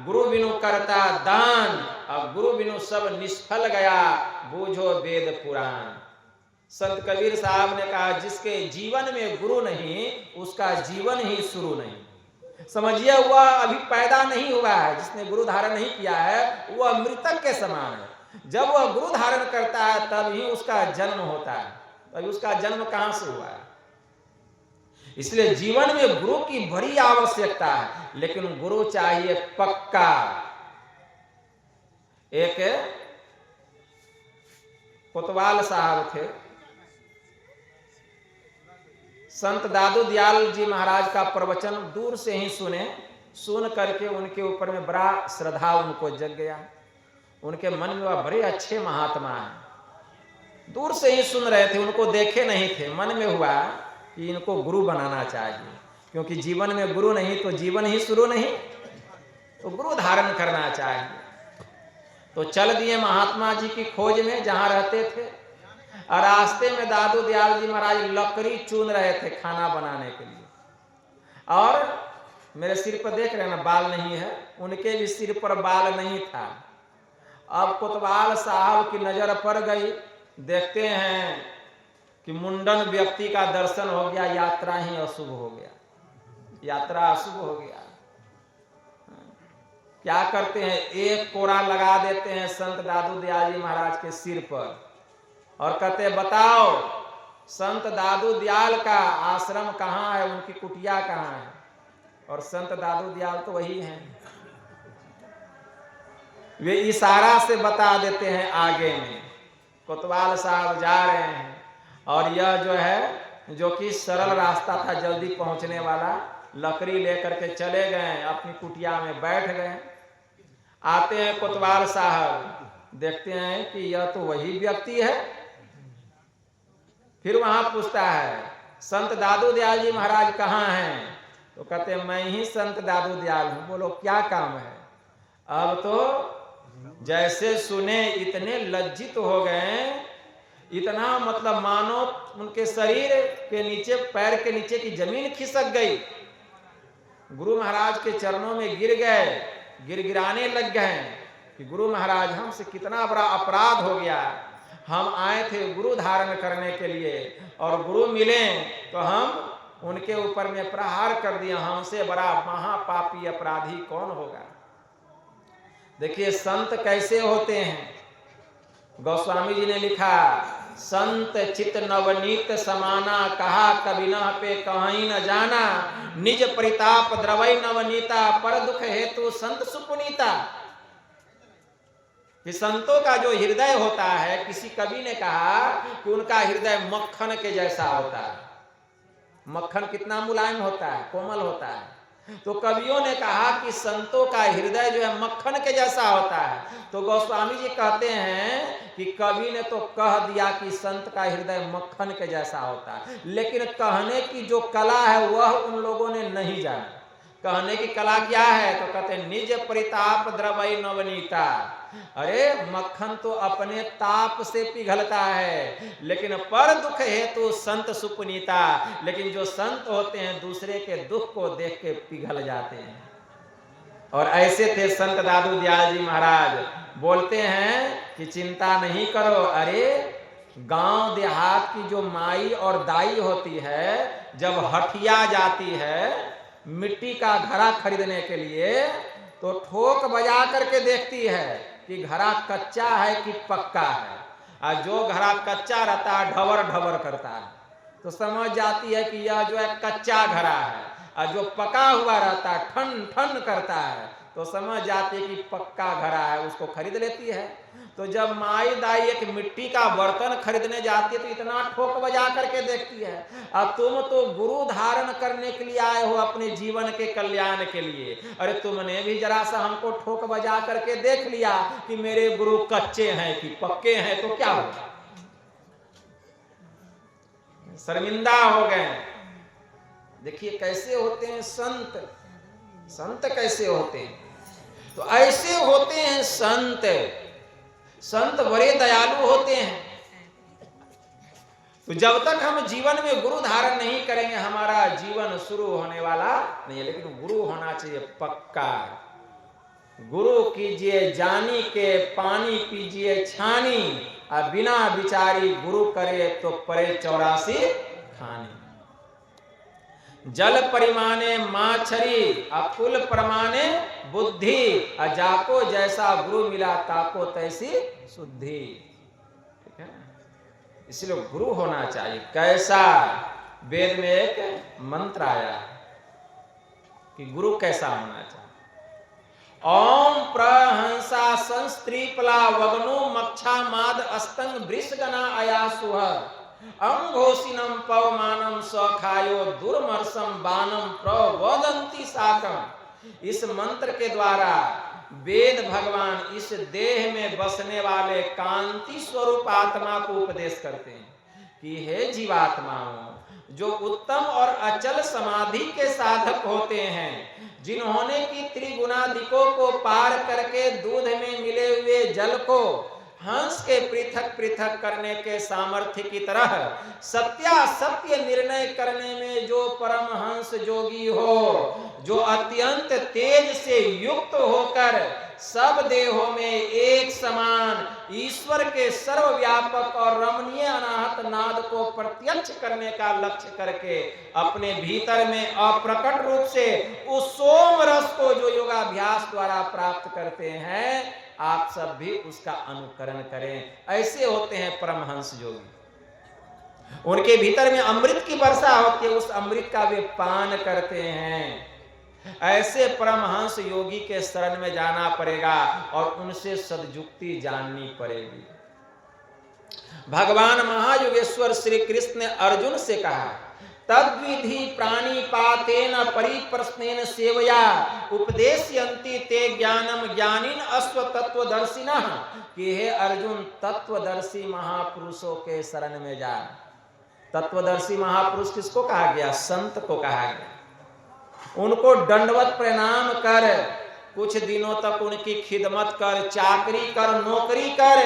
गुरु बिनु करता दान, और गुरु बिनु सब निष्फल गया, बूझो वेद पुराण। संत कबीर साहब ने कहा, जिसके जीवन में गुरु नहीं उसका जीवन ही शुरू नहीं। समझिए वह अभी पैदा नहीं हुआ है, जिसने गुरु धारण नहीं किया है वह मृतक के समान है। जब वह गुरु धारण करता है तब ही उसका जन्म होता है, तभी उसका जन्म कहां से हुआ है। इसलिए जीवन में गुरु की बड़ी आवश्यकता है, लेकिन गुरु चाहिए पक्का। एक कोतवाल साहब थे, संत दादू दयाल जी महाराज का प्रवचन दूर से ही सुन करके उनके ऊपर में बड़ा श्रद्धा उनको जग गया। उनके मन में वह बड़े अच्छे महात्मा हैं। दूर से ही सुन रहे थे, उनको देखे नहीं थे। मन में हुआ कि इनको गुरु बनाना चाहिए, क्योंकि जीवन में गुरु नहीं तो जीवन ही शुरू नहीं, तो गुरु धारण करना चाहिए। तो चल दिए महात्मा जी की खोज में जहां रहते थे। और रास्ते में दादू दयाल जी महाराज लकड़ी चुन रहे थे खाना बनाने के लिए। और मेरे सिर पर देख रहे हैं ना, बाल नहीं है, उनके भी सिर पर बाल नहीं था। अब कोतवाल साहब की नजर पड़ गई, देखते हैं कि मुंडन व्यक्ति का दर्शन हो गया, यात्रा ही अशुभ हो गया, यात्रा अशुभ हो गया। क्या करते हैं, एक कोड़ा लगा देते हैं संत दादू दयाल जी महाराज के सिर पर और कहते हैं बताओ संत दादू दयाल का आश्रम कहाँ है, उनकी कुटिया कहाँ है। और संत दादू दयाल तो वही हैं, वे इशारा से बता देते हैं आगे में कोतवाल साहब जा रहे हैं। और यह जो है जो कि सरल रास्ता था जल्दी पहुंचने वाला, लकड़ी लेकर के चले गए, अपनी कुटिया में बैठ गए। आते हैं कोतवाल साहब, देखते हैं कि यह तो वही व्यक्ति है। फिर वहां पूछता है संत दादू दयाल जी महाराज कहाँ हैं, तो कहते हैं मैं ही संत दादू दयाल हूं, बोलो क्या काम है। अब तो जैसे सुने इतने लज्जित हो गए, इतना मतलब मानो उनके शरीर के नीचे, पैर के नीचे की जमीन खिसक गई, गुरु महाराज के चरणों में गिर गए, गिड़गिड़ाने लग गए कि गुरु महाराज हमसे कितना बड़ा अपराध हो गया, हम आए थे गुरु धारण करने के लिए और गुरु मिले तो हम उनके ऊपर में प्रहार कर दिया, हमसे बड़ा महापापी अपराधी कौन होगा। देखिए संत कैसे होते हैं, गोस्वामी जी ने लिखा संत चित नवनीत समाना, कहा कभी न पे कहीं न जाना, निज परिताप द्रवै नवनीता, पर दुख हेतु संत सुपुनीता। कि संतों का जो हृदय होता है, किसी कवि ने कहा कि उनका हृदय मक्खन के जैसा होता है। मक्खन कितना मुलायम होता है, कोमल होता है। तो कवियों ने कहा कि संतों का हृदय जो है मक्खन के जैसा होता है। तो गोस्वामी जी कहते हैं कि कवि ने तो कह दिया कि संत का हृदय मक्खन के जैसा होता है, लेकिन कहने की जो कला है वह उन लोगों ने नहीं जाना। कहने की कला क्या है, तो कहते हैं निज परिताप द्रवै नवनीता। अरे मक्खन तो अपने ताप से पिघलता है, लेकिन पर दुख हेतु संत सुपुनीता, लेकिन जो संत होते हैं दूसरे के दुख को देख के पिघल जाते हैं। और ऐसे थे संत दादू दयाल जी महाराज। बोलते हैं कि चिंता नहीं करो, अरे गांव देहात की जो माई और दाई होती है, जब हटिया जाती है मिट्टी का घड़ा खरीदने के लिए, तो ठोक बजा करके देखती है कि घड़ा कच्चा है कि पक्का है। और जो घड़ा कच्चा रहता है ढवर ढवर करता है, तो समझ जाती है कि यह जो है कच्चा घड़ा है। और जो पका हुआ रहता है ठन ठन करता है, तो समझ जाती है कि पक्का घड़ा है, उसको खरीद लेती है। तो जब माई दाई एक मिट्टी का बर्तन खरीदने जाती है तो इतना ठोक बजा करके देखती है। अब तुम तो गुरु धारण करने के लिए आए हो, अपने जीवन के कल्याण के लिए, अरे तुमने भी जरा सा हमको ठोक बजा करके देख लिया कि मेरे गुरु कच्चे हैं कि पक्के हैं, तो क्या होगा। शर्मिंदा हो गए। देखिए कैसे होते हैं संत, संत कैसे होते हैं, तो ऐसे होते हैं संत। संत बड़े दयालु होते हैं। तो जब तक हम जीवन में गुरु धारण नहीं करेंगे हमारा जीवन शुरू होने वाला नहीं है। लेकिन गुरु होना चाहिए पक्का। गुरु कीजिए जानी के, पानी पीजिए छानी, और बिना विचारी गुरु करे तो परे 84 खानी। जल परिमाने माछरी, अकुल परमाने बुद्धि, अजाको जैसा गुरु मिला ताको तैसी शुद्धि। ठीक है, इसलिए गुरु होना चाहिए। कैसा, वेद में एक मंत्र आया कि गुरु कैसा होना चाहिए। ओम प्रहंसा संस्त्रीपला वग्नो मक्षा माद अस्तंग वृषगना अयासुह, अंघोषिनम पवमानम सखायो दुर्मर्षम बानम प्रवदंती साकम। इस मंत्र के द्वारा वेद भगवान इस देह में बसने वाले कांति स्वरूप आत्मा को उपदेश करते हैं कि हे जीवात्माओं, जो उत्तम और अचल समाधि के साधक होते हैं, जिन्होंने की त्रिगुणादिकों को पार करके दूध में मिले हुए जल को हंस के पृथक पृथक करने के सामर्थ्य की तरह सत्यासत्य निर्णय करने में जो परमहंस जोगी हो, जो अत्यंत तेज से युक्त होकर सब देहों में एक समान ईश्वर के सर्वव्यापक और रमणीय अनाहत नाद को प्रत्यक्ष करने का लक्ष्य करके अपने भीतर में अप्रकट रूप से उस सोम रस को जो योगाभ्यास द्वारा प्राप्त करते हैं, आप सब भी उसका अनुकरण करें। ऐसे होते हैं परमहंस योगी। उनके भीतर में अमृत की वर्षा होती है, उस अमृत का वे पान करते हैं। ऐसे परमहंस योगी के शरण में जाना पड़ेगा और उनसे सद्युक्ति जाननी पड़ेगी। भगवान महायोगेश्वर श्री कृष्ण ने अर्जुन से कहा, तद्विधि प्राणिपातेन परिप्रश्नेन सेवया उपदेशयन्ति ते ज्ञानम ज्ञानिन अस्वतत्वदर्शिनः, कि हे अर्जुन, तत्वदर्शी महापुरुषों के शरण में जा। तत्वदर्शी महापुरुष किसको कहा गया? संत को कहा गया। उनको दंडवत प्रणाम कर, कुछ दिनों तक उनकी खिदमत कर, चाकरी कर, नौकरी कर,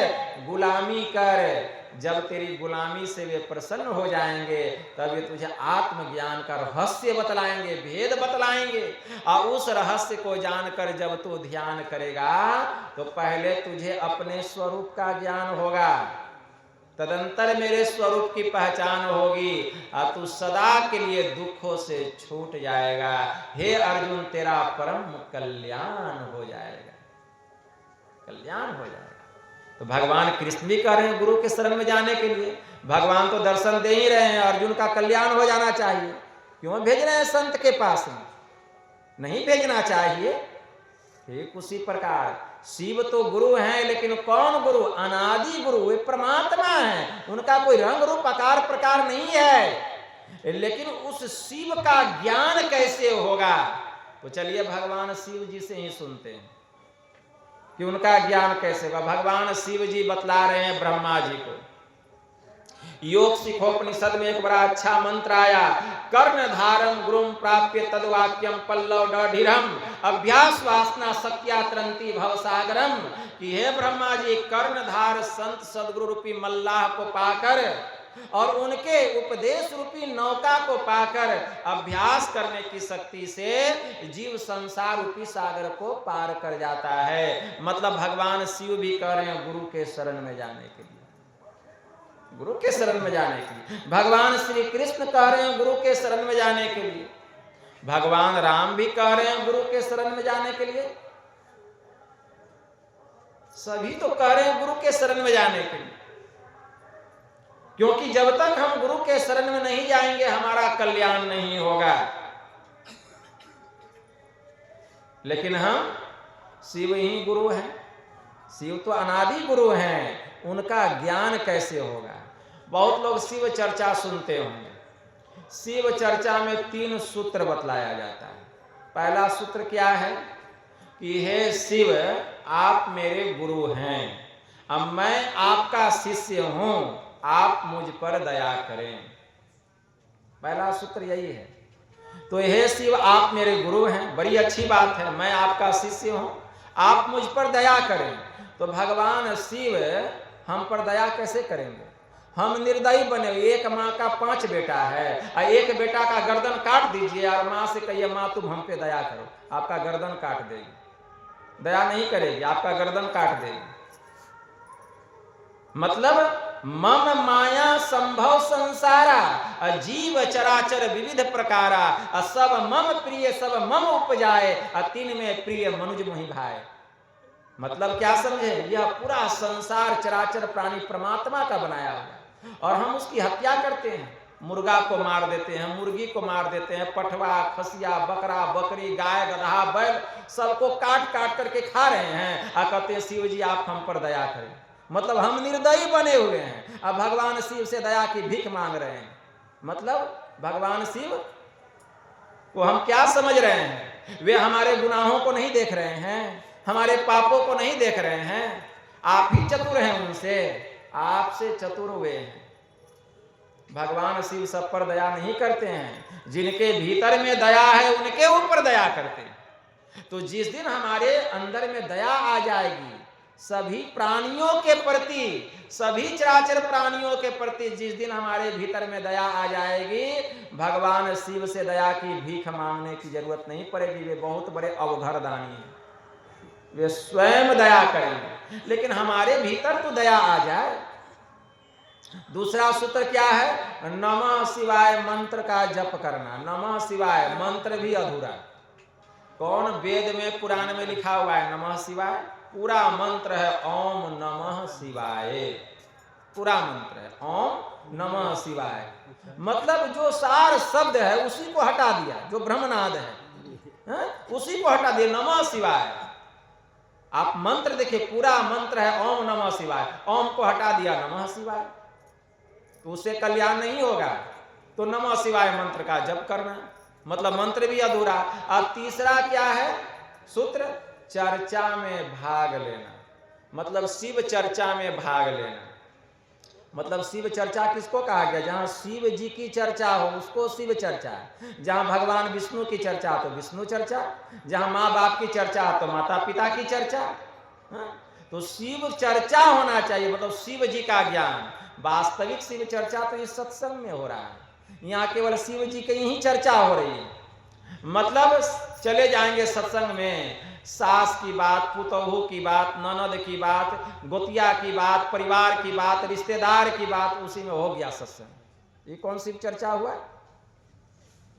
गुलामी कर। जब तेरी गुलामी से वे प्रसन्न हो जाएंगे तब वे तुझे आत्मज्ञान का रहस्य बतलाएंगे, भेद बतलाएंगे। और उस रहस्य को जानकर जब तू ध्यान करेगा तो पहले तुझे अपने स्वरूप का ज्ञान होगा, तदंतर मेरे स्वरूप की पहचान होगी और तू सदा के लिए दुखों से छूट जाएगा। हे अर्जुन, तेरा परम कल्याण हो जाएगा, कल्याण हो जाएगा। तो भगवान कृष्ण भी कह रहे हैं गुरु के शरण में जाने के लिए। भगवान तो दर्शन दे ही रहे हैं, अर्जुन का कल्याण हो जाना चाहिए। क्यों भेज रहे हैं संत के पास में? नहीं भेजना चाहिए। ठीक उसी प्रकार शिव तो गुरु हैं, लेकिन कौन गुरु? अनादि गुरु, वे परमात्मा हैं। उनका कोई रंग रूप आकार प्रकार नहीं है। लेकिन उस शिव का ज्ञान कैसे होगा? तो चलिए भगवान शिव जी से ही सुनते हैं कि उनका ज्ञान कैसे होगा। भगवान शिव जी बतला रहे हैं ब्रह्मा जी को। योग सिखोपनिषद में एक बड़ा अच्छा मंत्र आया, कर्णधारम गुरुम प्राप्य तद्वाक्यम पल्लव डढ़िरम अभ्यास वासना सत्यात्रंती भवसागरम, कि हे ब्रह्मा जी, कर्णधार संत सदगुरु रूपी मल्लाह को पाकर और उनके उपदेश रूपी नौका को पाकर अभ्यास करने की शक्ति से जीव संसार रूपी सागर को पार कर जाता है। मतलब भगवान शिव भी कह रहे हैं गुरु के शरण में जाने के लिए, गुरु के शरण में जाने के लिए। भगवान श्री कृष्ण कह रहे हैं गुरु के शरण में जाने के लिए। भगवान राम भी कह रहे हैं गुरु के शरण में जाने के लिए। सभी तो कह रहे हैं गुरु के शरण में जाने के लिए, क्योंकि जब तक हम गुरु के शरण में नहीं जाएंगे हमारा कल्याण नहीं होगा। लेकिन हम शिव ही गुरु हैं, शिव तो अनादि गुरु हैं, उनका ज्ञान कैसे होगा? बहुत लोग शिव चर्चा सुनते होंगे। शिव चर्चा में 3 सूत्र बतलाया जाता है। पहला सूत्र क्या है कि हे शिव, आप मेरे गुरु हैं, अब मैं आपका शिष्य हूं, आप मुझ पर दया करें। पहला सूत्र यही है। तो हे शिव, आप मेरे गुरु हैं, बड़ी अच्छी बात है, मैं आपका शिष्य हूं, आप मुझ पर दया करें। तो भगवान शिव हम पर दया कैसे करेंगे? हम निर्दयी बने। एक माँ का 5 बेटा है और एक बेटा का गर्दन काट दीजिए और माँ से कहिए माँ तुम हम पे दया करो, आपका गर्दन काट देगी। दया नहीं करेगी, आपका गर्दन काट देगी। मतलब मम माया संभव संसारा जीव चराचर विविध प्रकारा सब मम प्रिय सब मम उपजाए तीन में प्रिय मनुज मोहि भाए। मतलब क्या समझे? यह पूरा संसार चराचर प्राणी परमात्मा का बनाया हुआ और हम उसकी हत्या करते हैं। मुर्गा को मार देते हैं, मुर्गी को मार देते हैं, पठवा, खसिया, बकरा, बकरी, गाय, गधा, बैल सबको काट काट करके खा रहे हैं और कहते हैं शिव जी आप हम पर दया करें। मतलब हम निर्दयी बने हुए हैं, अब भगवान शिव से दया की भीख मांग रहे हैं। मतलब भगवान शिव को हम क्या समझ रहे हैं? वे हमारे गुनाहों को नहीं देख रहे हैं, हमारे पापों को नहीं देख रहे हैं। आप ही चतुर हैं, उनसे आपसे चतुर हुए हैं। भगवान शिव सब पर दया नहीं करते हैं, जिनके भीतर में दया है उनके ऊपर दया करते हैं। तो जिस दिन हमारे अंदर में दया आ जाएगी सभी प्राणियों के प्रति, सभी चराचर प्राणियों के प्रति जिस दिन हमारे भीतर में दया आ जाएगी, भगवान शिव से दया की भीख मांगने की जरूरत नहीं पड़ेगी। वे बहुत बड़े अवघर दानी हैं, वे स्वयं दया करेंगे। लेकिन हमारे भीतर तो दया आ जाए। दूसरा सूत्र क्या है? नमः शिवाय मंत्र का जप करना। नमः शिवाय मंत्र भी अधूरा। कौन वेद में पुराण में लिखा हुआ है नमः शिवाय? पूरा मंत्र है ओम नमः शिवाय। पूरा मंत्र है ओम नमः शिवाय। मतलब जो सार शब्द है उसी को हटा दिया, जो ब्रह्मनाद है उसी को हटा दिया, नमः शिवाय। आप मंत्र देखिए, पूरा मंत्र है ओम नमः शिवाय, ओम को हटा दिया नमः शिवाय, तो उससे कल्याण नहीं होगा। तो नमः शिवाय मंत्र का जप करना, मतलब मंत्र भी अधूरा। अब तीसरा क्या है सूत्र? चर्चा में भाग लेना, मतलब शिव चर्चा में भाग लेना। मतलब शिव चर्चा किसको कहा गया? जहां शिव जी की चर्चा हो उसको शिव चर्चा, जहां भगवान विष्णु की चर्चा तो विष्णु चर्चा, जहां माँ बाप की चर्चा तो माता पिता की चर्चा। तो शिव चर्चा होना चाहिए, मतलब शिव जी का ज्ञान। वास्तविक शिव चर्चा तो इस सत्संग में हो रहा है, यहाँ केवल शिव जी की ही चर्चा हो रही है। मतलब चले जाएंगे सत्संग में, सास की बात, पुतोहू की बात, ननद की बात, गोतिया की बात, परिवार की बात, रिश्तेदार की बात, उसी में हो गया सत्संग। ये कौन शिव चर्चा हुआ?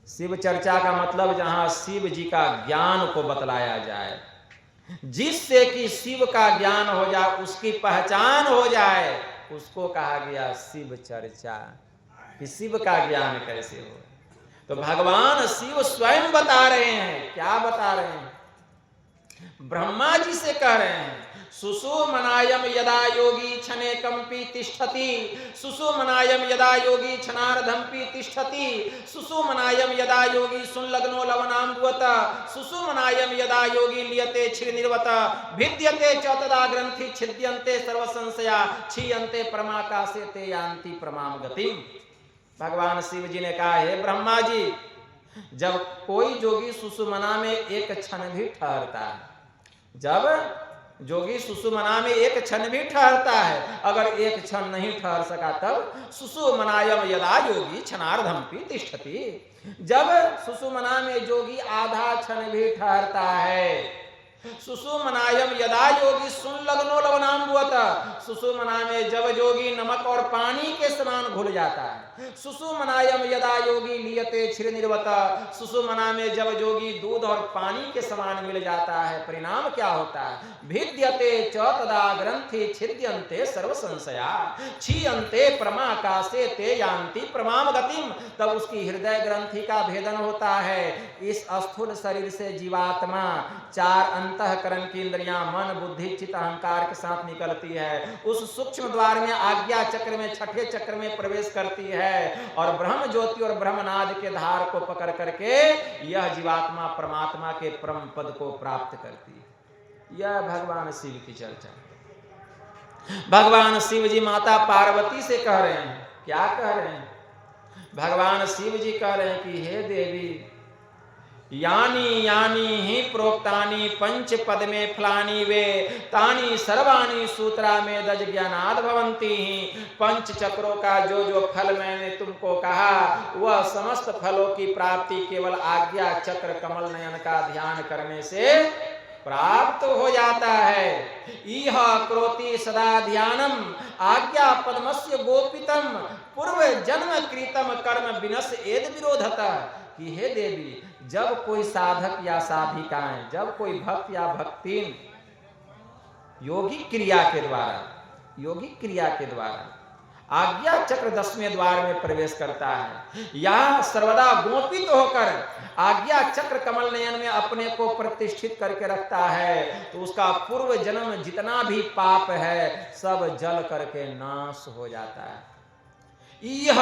शिव चर्चा का मतलब जहां शिव जी का ज्ञान को बतलाया जाए, जिससे कि शिव का ज्ञान हो जाए, उसकी पहचान हो जाए, उसको कहा गया शिव चर्चा। कि शिव का ज्ञान कैसे हो। तो भगवान शिव स्वयं बता रहे हैं। क्या बता रहे हैं? ब्रह्मा जी से कह रहे हैं, सुषुमनायम यदा योगी क्षणे कंपी तिष्ठति, सुषुमनायम यदा योगी क्षणार्धम्पि तिष्ठति, सुषुमनायम यदा योगी सुनलग्नो लवनाम्बुवत, सुषुमनायम यदा योगी लियते क्षीर निर्वत, भिद्यते च तदा ग्रंथि छिद्यन्ते सर्व संशया, क्षीयन्ते परमाकाशे ते यान्ति परमाम गतिम। भगवान शिव जी ने कहा, हे ब्रह्मा जी, जब कोई जोगी सुषुमना में एक क्षण भी ठहरता है, जब जोगी सुषुमना में एक क्षण भी ठहरता है, अगर एक क्षण नहीं ठहर सका तब सुषुमनायम यदा योगी क्षणार्धम्पि तिष्ठति। जब सुषुमना में जोगी आधा क्षण भी ठहरता है, सुषुमनायम यदा योगी सुनलग्नो लवनाम्बुवत, सुषुमना में जब जोगी नमक और पानी के समान घुल जाता है, सुषुमनायम यदा योगी लियते क्षीर निर्वत, सुषुमना में जब जोगी दूध और पानी के समान मिल जाता है, परिणाम क्या होता है? भिद्यते च तदा ग्रंथि छिद्यन्ते सर्व संशया, क्षीयन्ते परमाकाशे ते यान्ति परमाम गतिम। तब उसकी हृदय ग्रंथि का भेदन होता है। इस स्थूल शरीर से जीवात्मा चार अंतःकरण की इंद्रियां मन बुद्धि चित्त अहंकार के साथ निकलती है, उस सूक्ष्म द्वार में आज्ञा चक्र में छठे चक्र में प्रवेश करती है और ब्रह्म ज्योति और ब्रह्मनाद के धार को पकड़ करके यह जीवात्मा परमात्मा के परम पद को प्राप्त करती है। यह भगवान शिव की चर्चा। भगवान शिव जी माता पार्वती से कह रहे हैं, क्या कह रहे हैं? भगवान शिव जी कह रहे हैं कि हे देवी, यानी यानी ही प्रोक्तानि पंच पद में फलानी वे तानी सर्वाणी सूत्रा में दज ज्ञानाद भवंती ही। पंच चक्रों का जो जो फल मैंने तुमको कहा, वह समस्त फलों की प्राप्ति केवल आज्ञा चक्र कमल नयन का ध्यान करने से प्राप्त हो जाता है। इह क्रोति सदा ध्यानम आज्ञा पद्मस्य गोपितम पूर्व जन्म कृतम कर्म विनश एद विरोधता। कि हे देवी, जब कोई साधक या साधिकाएं, जब कोई भक्त या भक्तिन योगिक क्रिया के द्वारा आज्ञा चक्र 10वें द्वार में प्रवेश करता है, या सर्वदा गोपित होकर आज्ञा चक्र कमल नयन में अपने को प्रतिष्ठित करके रखता है, तो उसका पूर्व जन्म जितना भी पाप है सब जल करके नाश हो जाता है। इह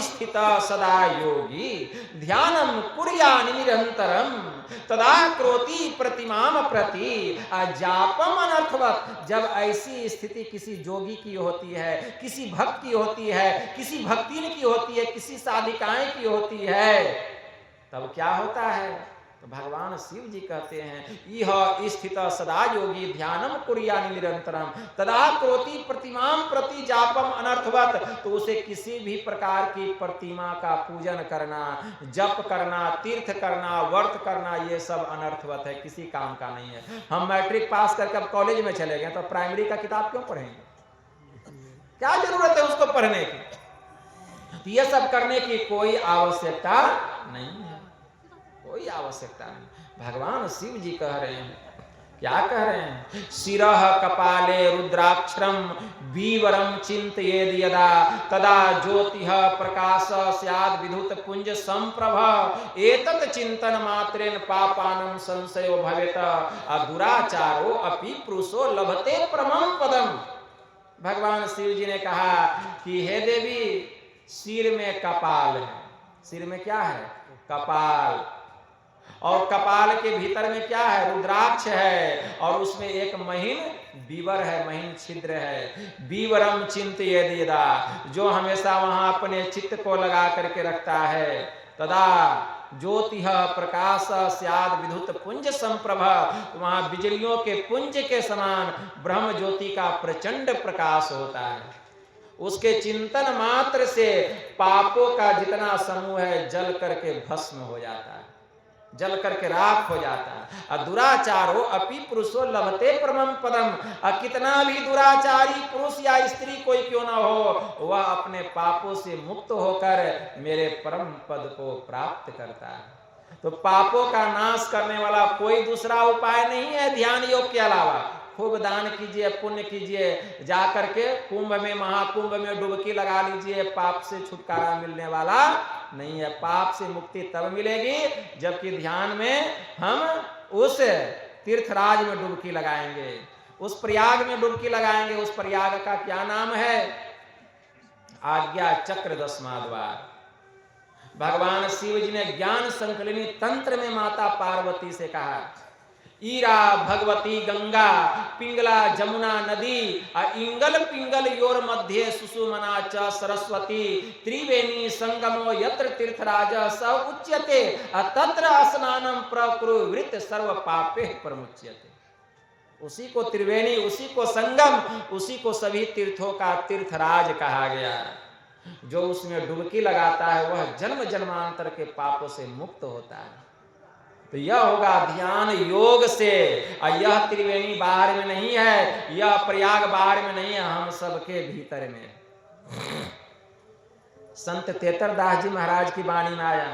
स्थित सदा योगी ध्यानम कुर्या निरंतरम तदा क्रोति प्रतिमाम प्रति जापम अनर्थवत। जब ऐसी स्थिति किसी जोगी की होती है, किसी भक्त की होती है, किसी भक्तिन की होती है, किसी साधिकाएं की होती है, तब क्या होता है? तो भगवान शिव जी कहते हैं इह स्थित सदा योगी ध्यानम कुर्यानि निरंतरम तदा करोति प्रतिमां प्रति जापम अनर्थवत। तो उसे किसी भी प्रकार की प्रतिमा का पूजन करना, जप करना, तीर्थ करना, व्रत करना, ये सब अनर्थवत है, किसी काम का नहीं है। हम मैट्रिक पास करके अब कॉलेज में चले गए तो प्राइमरी का किताब क्यों पढ़ेंगे? क्या जरूरत है उसको पढ़ने की? ये सब करने की कोई आवश्यकता नहीं है, कोई आवश्यकता नहीं। भगवान शिव जी कह रहे हैं, क्या कह रहे हैं? शिरः कपाले रुद्राक्षरम वीवरम चिंतयेद यदा तदा ज्योतिः प्रकाश स्याद् विद्युत पुंज संप्रभ एतत् चिंतन मात्रेण पापानं संशयो भवेत दुराचारो अपि पुरुषो लभते परमं पदम। भगवान शिव जी ने कहा कि हे देवी, सिर में कपाल है, सिर में क्या है? कपाल, और कपाल के भीतर में क्या है? रुद्राक्ष है, और उसमें एक महीन बीवर है, महीन छिद्र है। बीवरम चिंतयेद यदा, जो हमेशा वहां अपने चित्त को लगा करके रखता है, तदा ज्योतिः प्रकाश स्याद् विद्युत पुंज संप्रभ, वहां बिजलियों के पुंज के समान ब्रह्म ज्योति का प्रचंड प्रकाश होता है। उसके चिंतन मात्र से पापों का जितना समूह है जल करके भस्म हो जाता है, जल करके राख हो जाता है। दुराचारो अपि पुरुषो लभते परमं पदम, कितना भी दुराचारी पुरुष या स्त्री कोई क्यों ना हो, वह अपने पापों से मुक्त होकर मेरे परम पद को प्राप्त करता है। तो पापों का नाश करने वाला कोई दूसरा उपाय नहीं है ध्यान योग के अलावा। खूब दान कीजिए, पुण्य कीजिए, जाकर के कुंभ में, महाकुंभ में डुबकी लगा लीजिए, पाप से छुटकारा मिलने वाला नहीं है। पाप से मुक्ति तब मिलेगी जबकि ध्यान में हम उस तीर्थराज में डुबकी लगाएंगे, उस प्रयाग में डुबकी लगाएंगे। उस प्रयाग का क्या नाम है? आज्ञा चक्र 10वां द्वार। भगवान शिव जी ने ज्ञान संकलिनी तंत्र में माता पार्वती से कहा, ईरा भगवती गंगा पिंगला जमुना नदी इंगल पिंगल योर मध्य सुषुमना च सरस्वती त्रिवेणी संगमो यत्र तीर्थराज स उच्यते तत्र स्नानम प्रकुरुवृत सर्व पापे प्रमुच्यते। उसी को त्रिवेणी, उसी को संगम, उसी को सभी तीर्थों का तीर्थराज कहा गया। जो उसमें डुबकी लगाता है वह जन्म जन्मांतर के पापों से मुक्त होता है। तो यह होगा ध्यान योग से। और यह त्रिवेणी बाहर में नहीं है, यह प्रयाग बाहर में नहीं है, हम सबके भीतर में। संत तेतरदास जी महाराज की वाणी में आया,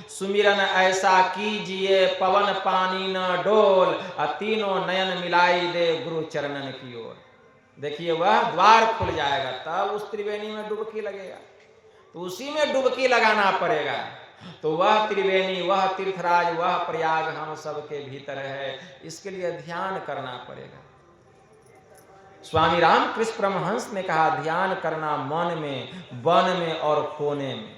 सुमिरन ऐसा कीजिए पवन पानी न डोल, तीनों नयन मिलाई दे गुरु चरणन की ओर। देखिए वह द्वार खुल जाएगा, तब उस त्रिवेणी में डुबकी लगेगा। तो उसी में डुबकी लगाना पड़ेगा। तो वह त्रिवेणी, वह तीर्थराज, वह प्रयाग हम सबके भीतर है। इसके लिए ध्यान करना पड़ेगा। स्वामी रामकृष्ण परमहंस ने कहा, ध्यान करना मन में, वन में और कोने में।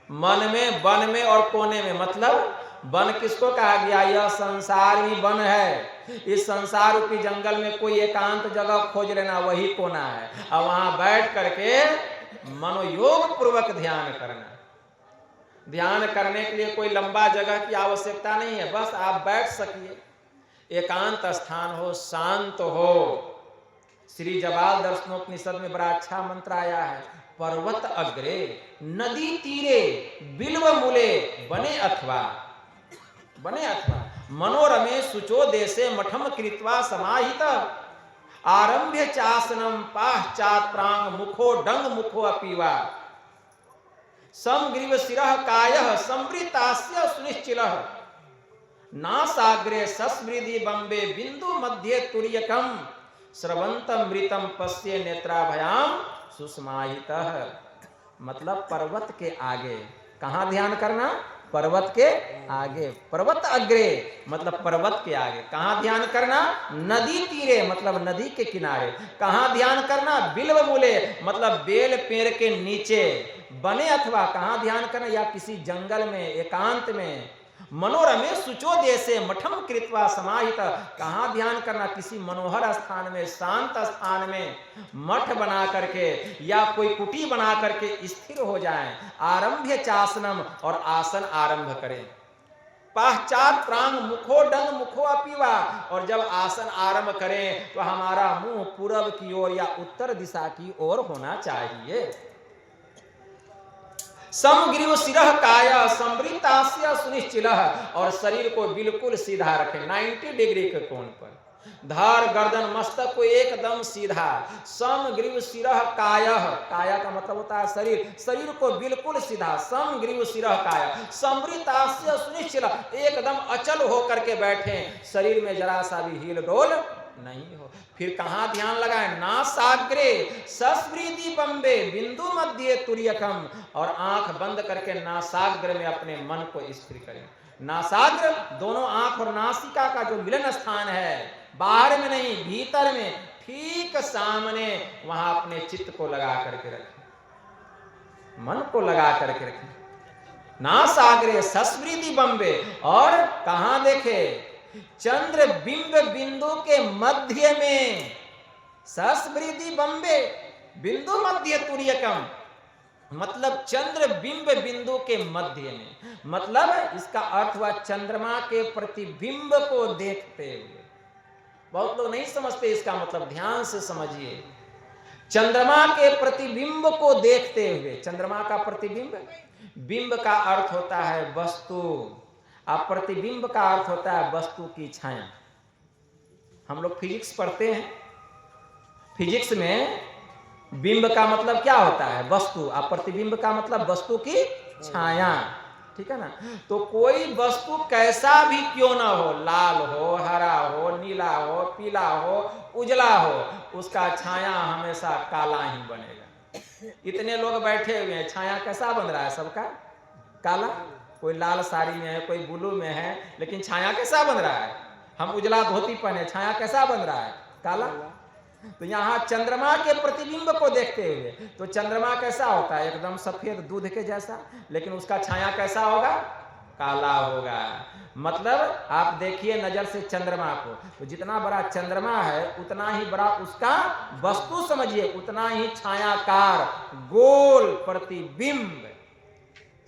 मन में, वन में और कोने में मतलब वन किसको कहा गया? यह संसार ही वन है। इस संसार रूपी जंगल में कोई एकांत जगह खोज लेना, वही कोना है। और वहां बैठ करके मनोयोग पूर्वक ध्यान करना। ध्यान करने के लिए कोई लंबा जगह की आवश्यकता नहीं है, बस आप बैठ सकिए, एकांत स्थान हो, शांत हो। श्री जवाल दर्शनोपनिषद में बड़ा अच्छा मंत्र आया है, पर्वत अग्रे नदी तीरे बिल्व मूले बने अथवा मनोरमे शुचो देशे मठम कृत्वा समाहित आरंभ्य चासनम पाश्चात प्रांग मुखो डंग मुखो अपीवा समग्रीव शिरः कायः संवृतास्य सुनिश्चिलः नासाग्रे सस्मृति बम्बे बिंदु मध्य तुर्यकम स्रवंतम मृतम पश्ये नेत्राभयाम सुस्माहितः। मतलब पर्वत के आगे। कहाँ ध्यान करना? पर्वत के आगे। पर्वत अग्रे मतलब पर्वत के आगे। कहाँ ध्यान करना? नदी तीरे मतलब नदी के किनारे। कहाँ ध्यान करना? बिल्व मूले मतलब बेल पेड़ के नीचे। बने अथवा कहाँ ध्यान करना? या किसी जंगल में, एकांत में। मनोरमे शुचो देशे मठम कृत्वा समाहित। कहाँ ध्यान करना? किसी मनोहर स्थान में, शांत स्थान में मठ बना करके या कोई कुटी बना करके स्थिर हो जाएं। आरंभ्य चासनम और आसन आरंभ करें। पश्चात प्रांग मुखो डंग मुखो अपीवा, और जब आसन आरंभ करें तो हमारा मुंह पूरब की ओर या उत्तर दिशा की ओर होना चाहिए। समग्रीव सिरह काया संवृतास्य सुनिश्चिलः, और शरीर को बिल्कुल सीधा रखें 90 डिग्री के कोण पर। धर गर्दन मस्तक को एकदम सीधा। समग्रीव सिरह कायः, काया का मतलब होता है शरीर, शरीर को बिल्कुल सीधा। समग्रीव सिरह काया संवृतास्य सुनिश्चिलः, एकदम अचल होकर के बैठें, शरीर में जरा सा भी हिल डोल नहीं हो। फिर कहां ध्यान लगाएं? नासाग्रे सस्मृति बम्बे बिंदु मध्य तुर्यकम, और आंख बंद करके नासाग्र में अपने मन को स्थिर करें। नासाग्र दोनों आंख और नासिका का जो मिलन स्थान है, बाहर में नहीं भीतर में, ठीक सामने, वहां अपने चित्त को लगा करके रखें, मन को लगा करके रखें। नासाग्रे सस्मृति बम्बे, और कहां देखे? चंद्र बिंब बिंदु के मध्य में। सस्मृति बम्बे बिंदु मध्य तुर्यकम, मतलब चंद्र बिंब बिंदु के मध्य में, मतलब इसका अर्थ हुआ चंद्रमा के प्रतिबिंब को देखते हुए। बहुत लोग नहीं समझते इसका मतलब, ध्यान से समझिए। चंद्रमा के प्रतिबिंब को देखते हुए, चंद्रमा का प्रतिबिंब, बिंब का अर्थ होता है वस्तु, अब प्रतिबिंब का अर्थ होता है वस्तु की छाया। हम लोग फिजिक्स पढ़ते हैं, फिजिक्स में बिंब का मतलब क्या होता है? वस्तु, और प्रतिबिंब का मतलब वस्तु की छाया, ठीक है ना। तो कोई वस्तु कैसा भी क्यों ना हो, लाल हो, हरा हो, नीला हो, पीला हो, उजला हो, उसका छाया हमेशा काला ही बनेगा। इतने लोग बैठे हुए हैं, छाया कैसा बन रहा है सबका? काला। कोई लाल साड़ी में है, कोई ब्लू में है, लेकिन छाया कैसा बन रहा है? हम उजला धोती पहने, छाया कैसा बन रहा है? काला। तो यहाँ चंद्रमा के प्रतिबिंब को देखते हुए, तो चंद्रमा कैसा होता है? एकदम सफेद दूध के जैसा, लेकिन उसका छाया कैसा होगा? काला होगा। मतलब आप देखिए नजर से चंद्रमा को, तो जितना बड़ा चंद्रमा है उतना ही बड़ा उसका वस्तु समझिए, उतना ही छायाकार गोल प्रतिबिंब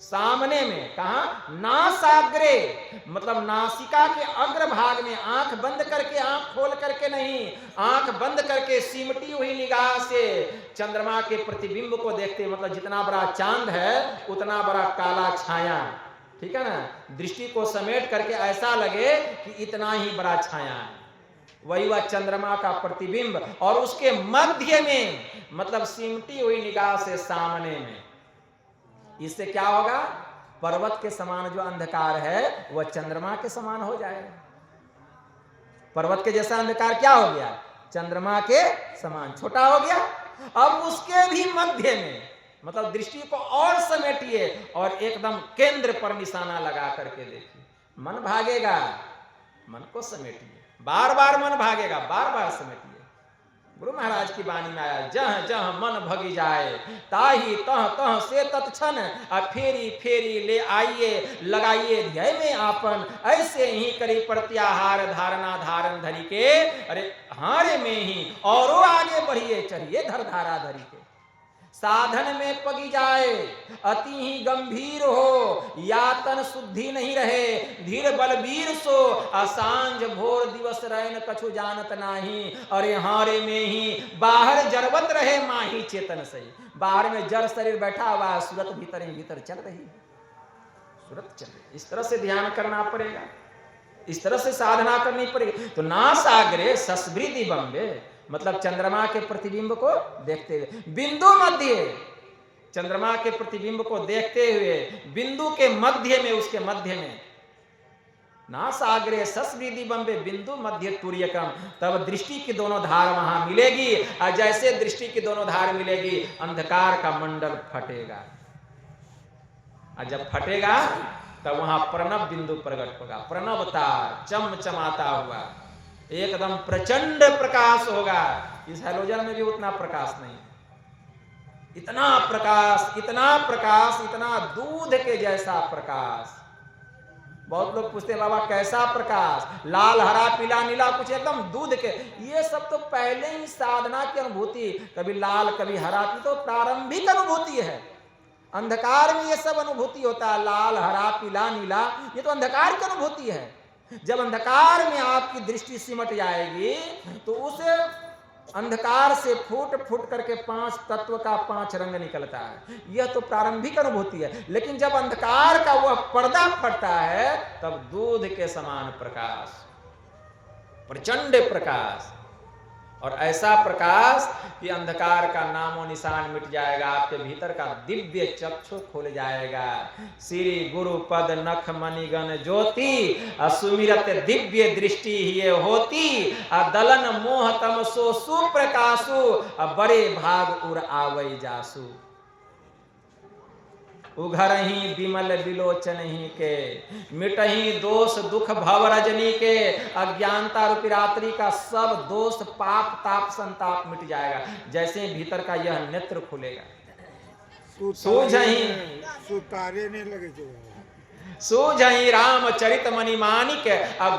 सामने में। कहा? नासाग्रे, मतलब नासिका के अग्र भाग में। आंख बंद करके, आंख खोल करके नहीं, आंख बंद करके सिमटी हुई निगाह से चंद्रमा के प्रतिबिंब को देखते, मतलब जितना बड़ा चांद है उतना बड़ा काला छाया, ठीक है ना। दृष्टि को समेट करके ऐसा लगे कि इतना ही बड़ा छाया है, वही वह चंद्रमा का प्रतिबिंब। और उसके मध्य में, मतलब सिमटी हुई निगाह से सामने में। इससे क्या होगा? पर्वत के समान जो अंधकार है वह चंद्रमा के समान हो जाएगा। पर्वत के जैसा अंधकार क्या हो गया? चंद्रमा के समान छोटा हो गया। अब उसके भी मध्य में, मतलब दृष्टि को और समेटिए और एकदम केंद्र पर निशाना लगा करके देखिए। मन भागेगा, मन को समेटिए, बार बार मन भागेगा, बार बार समेटिए। गुरु महाराज की वाणी में आया, जह जह मन भगी जाए ताही तह तह से तत्क्षण, फेरी फेरी ले आइए लगाइए ध्यय में आपन, ऐसे ही करी प्रत्याहार धारणा धारण धरी के, अरे हारे में ही औरो आगे बढ़िए चढ़िए धर धारा धरी के। साधन में पगी जाए अति ही गंभीर हो, यातन शुद्धि नहीं रहे धीर बलबीर सो, असांझ भोर दिवस रैन कछु जानत नाही, अरे हारे में ही बाहर जरबत रहे माही चेतन सही। बाहर में जड़ शरीर बैठा हुआ है, सूरत भीतर ही भीतर चल रही है, सूरत चल रही। इस तरह से ध्यान करना पड़ेगा, इस तरह से साधना करनी पड़ेगी। तो नासाग्रे सस्मृति बम्बे, मतलब चंद्रमा के प्रतिबिंब को देखते हुए, बिंदु मध्य, चंद्रमा के प्रतिबिंब को देखते हुए बिंदु के मध्य में, उसके मध्य में नासाग्रे सस्मृति बम्बे बिंदु मध्य तुर्यकम, तब दृष्टि की दोनों धार वहां मिलेगी। और जैसे दृष्टि की दोनों धार मिलेगी, अंधकार का मंडल फटेगा, और जब फटेगा तब वहां प्रणव बिंदु प्रकट होगा। प्रणवता चमचमाता हुआ एकदम प्रचंड प्रकाश होगा। इस हैलोजन में भी उतना प्रकाश नहीं, इतना प्रकाश, इतना प्रकाश, इतना दूध के जैसा प्रकाश। बहुत लोग पूछते हैं बाबा कैसा प्रकाश? लाल हरा पीला नीला, कुछ एकदम दूध के। ये सब तो पहले ही साधना की अनुभूति, कभी लाल कभी हरा, तो प्रारंभिक अनुभूति है। अंधकार में ये सब अनुभूति होता है, लाल हरा पीला नीला, ये तो अंधकार की अनुभूति है। जब अंधकार में आपकी दृष्टि सिमट जाएगी तो उस अंधकार से फूट फूट करके 5 तत्व का 5 रंग निकलता है। यह तो प्रारंभिक अनुभूति है। लेकिन जब अंधकार का वह पर्दा फटता है तब दूध के समान प्रकाश, प्रचंड प्रकाश, और ऐसा प्रकाश कि अंधकार का नामो निशान मिट जाएगा। आपके भीतर का दिव्य चक्षु खुल जाएगा। श्री गुरु पद नख मणिगण ज्योति सुमिरत दिव्य दृष्टि ये होती, दलन मोह तमसो सुप्रकाशु बड़े भाग उर आवै जासु। उघरही विमल विलोचन ही के, मिटही दोष दुख भव रजनी के। अज्ञानता रूपी रात्रि का सब दोष पाप ताप संताप मिट जाएगा जैसे भीतर का यह नेत्र खुलेगा। सुतारे ने लगे सूझही रामचरित मणि मानिक,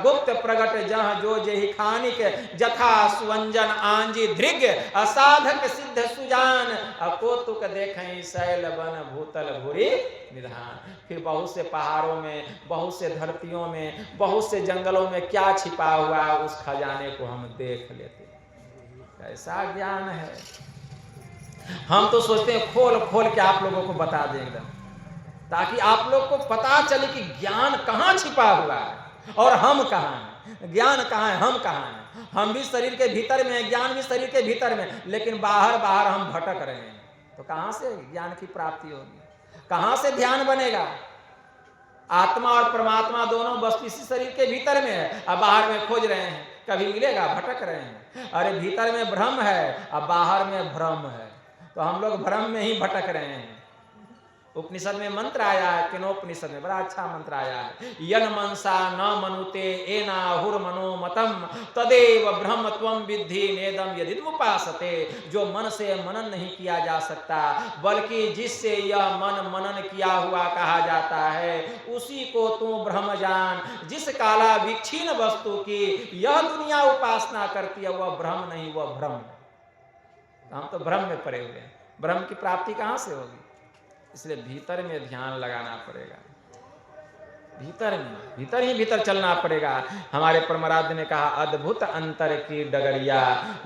गुप्त प्रगट जह जो जेहि खानिक। जथा सुवंजन आंजी धृग, असाधक सिद्ध सुजान। कौतुक देखें शैल वन भूतल भूरि निधान। फिर बहुत से पहाड़ों में, बहुत से धरतियों में, बहुत से जंगलों में क्या छिपा हुआ है उस खजाने को हम देख लेते। कैसा ज्ञान है। हम तो सोचते हैं खोल खोल के आप लोगों को बता दें एकदम, ताकि आप लोग को पता चले कि ज्ञान कहाँ छिपा हुआ है और हम कहाँ हैं। ज्ञान कहाँ है, हम कहाँ हैं। हम भी शरीर के भीतर में हैं, ज्ञान भी शरीर के भीतर में, लेकिन बाहर बाहर हम भटक रहे हैं। तो कहाँ से ज्ञान की प्राप्ति होगी, कहाँ से ध्यान बनेगा। आत्मा और परमात्मा दोनों वस्तु इसी शरीर के भीतर में है, अब बाहर में खोज रहे हैं, कभी मिलेगा, भटक रहे हैं। अरे भीतर में भ्रम है, अब बाहर में भ्रम है, तो हम लोग भ्रम में ही भटक रहे हैं। उपनिषद में मंत्र आया है, केनोपनिषद में बड़ा अच्छा मंत्र आया है। यन मनसा न मनुते एनाहुर मनोमतम तदेव ब्रह्म त्वं विद्धि नेदम यदिमुपासते। जो मन से मनन नहीं किया जा सकता, बल्कि जिससे यह मन मनन किया हुआ कहा जाता है, उसी को तू ब्रह्म जान। जिस काला विक्षीण वस्तु की यह दुनिया उपासना करती है वह ब्रह्म नहीं, वह भ्रम। हम तो भ्रम में पड़े हुए हैं। ब्रह्म की प्राप्ति कहाँ से होगी। इसलिए भीतर में ध्यान लगाना पड़ेगा, भीतर ही भीतर चलना पड़ेगा। हमारे परमाराध्य ने कहा, अद्भुत अंतर की डगरिया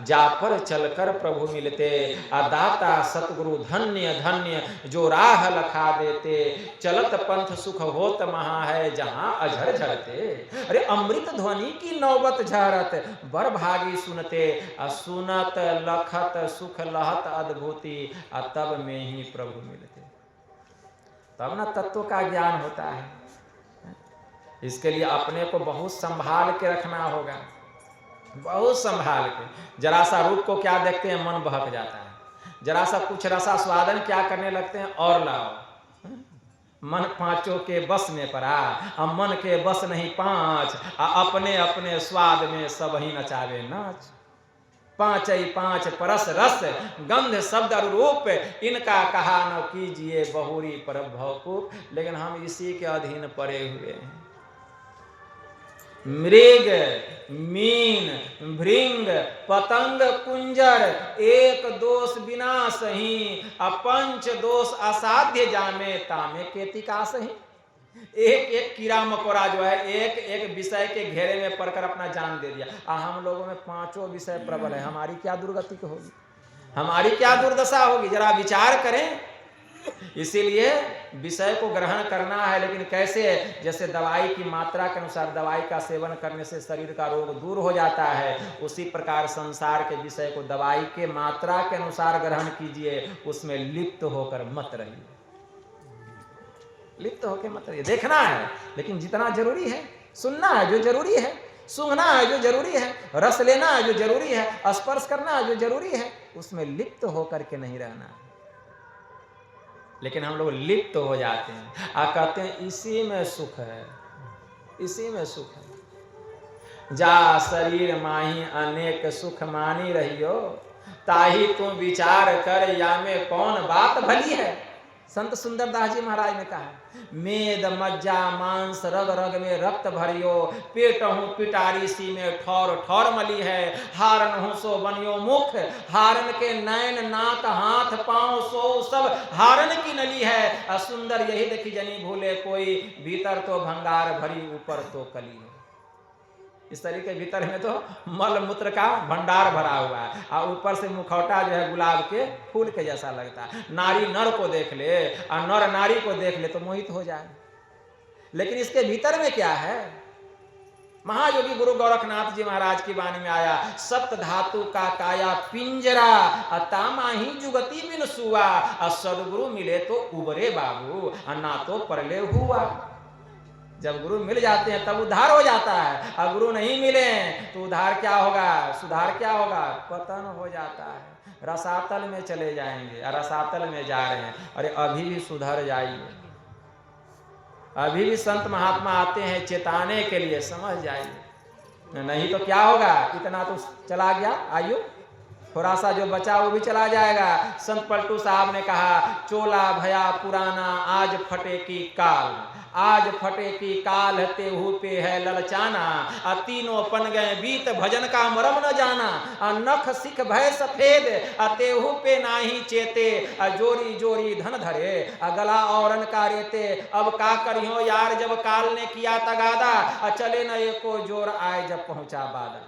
जा पर चलकर प्रभु मिलते। दाता सतगुरु धन्य धन्य जो राह लखा देते। चलत पंथ सुख होत महा है जहां अझर झरते। अरे अमृत ध्वनि की नौबत झरत बर भागी सुनते। सुनत लखत सुख लहत अद्भुति तब में ही प्रभु मिलते। तब ना तत्व का ज्ञान होता है। इसके लिए अपने को बहुत संभाल के रखना होगा, बहुत संभाल के। जरा सा रूप को क्या देखते हैं, मन बहक जाता है। जरा सा कुछ रसा स्वादन क्या करने लगते हैं, और लाओ। मन पांचों के बस में पड़ा, अब मन के बस नहीं पांच। अपने अपने स्वाद में सब ही नचावे नाच। पांचई पांच परस रस गंध शब्द और रूप, इनका कहा न कीजिए बहुरी पर भवकूप। लेकिन हम इसी के अधीन पड़े हुए हैं। मृग मीन भृंग पतंग कुंजर एक दोष विनाश ही। अपंच दोष असाध्य जामे तामे केतिका सही। एक एक कीड़ा मकोड़ा जो है एक एक विषय के घेरे में पड़कर अपना जान दे दिया। हम लोगों में पांचों विषय प्रबल है। हमारी क्या दुर्गति होगी, हमारी क्या दुर्दशा होगी, जरा विचार करें। इसीलिए विषय को ग्रहण करना है, लेकिन कैसे। जैसे दवाई की मात्रा के अनुसार दवाई का सेवन करने से शरीर का रोग दूर हो जाता है, उसी प्रकार संसार के विषय को दवाई के मात्रा के अनुसार ग्रहण कीजिए। उसमें लिप्त होकर मत रहिए, लिप्त होकर मत रहिए। देखना है लेकिन जितना जरूरी है, सुनना है जो जरूरी है, सूंघना है जो जरूरी है, रस लेना है जो जरूरी है, स्पर्श करना है जो जरूरी है, उसमें लिप्त होकर के नहीं रहना है। लेकिन हम लोग लिप्त हो जाते हैं, कहते हैं इसी में सुख है, इसी में सुख है। जा शरीर माही अनेक सुख मानी रहियो, ताही तू विचार कर या में कौन बात भली है। संत सुंदरदास जी महाराज ने कहा, मेद मज्जा मांस रग रग में रक्त भरियो, पेट हूँ पिटारी सी में ठौर ठौर मली है, हारन हूँ सो बनियो मुख, हारन के नैन नाक हाथ पांव सो सब हारन की नली है, सुंदर यही देखी जनी भूले कोई, भीतर तो भंगार भरी ऊपर तो कली है। इस तरीके भीतर में तो मल मूत्र का भंडार भरा हुआ है और ऊपर से मुखौटा जो है गुलाब के फूल के जैसा लगता है। नारी नर को देख ले और नर नारी को देख ले तो मोहित हो जाए, लेकिन इसके भीतर में क्या है? महायोगी गुरु गोरखनाथ जी महाराज की वाणी में आया, सप्त धातु का काया पिंजरा, तामा ही जुगति बिन सुआ, सदगुरु मिले तो उबरे बाबू, ना तो परले हुआ। जब गुरु मिल जाते हैं तब उद्धार हो जाता है, और गुरु नहीं मिले तो उद्धार क्या होगा, सुधार क्या होगा, पतन हो जाता है। रसातल में चले जाएंगे, और रसातल में जा रहे हैं। अरे अभी भी सुधर जाइए, अभी भी संत महात्मा आते हैं चेताने के लिए, समझ जाइए, नहीं तो क्या होगा, इतना तो चला गया आयु, थोड़ा सा जो बचा वो भी चला जाएगा। संत पलटू साहब ने कहा, चोला भया पुराना आज फटे की काल, आज फटे की काल तेहू पे है ललचाना, तीनों पन गए बीत भजन का मरम न जाना, नख सिख भय सफेद तेहू पे नाही चेते, जोरी जोरी धन धरे गला औरन का रेते, अब का करियो यार जब काल ने किया तगादा, चले न एको जोर आए जब पहुंचा बादा।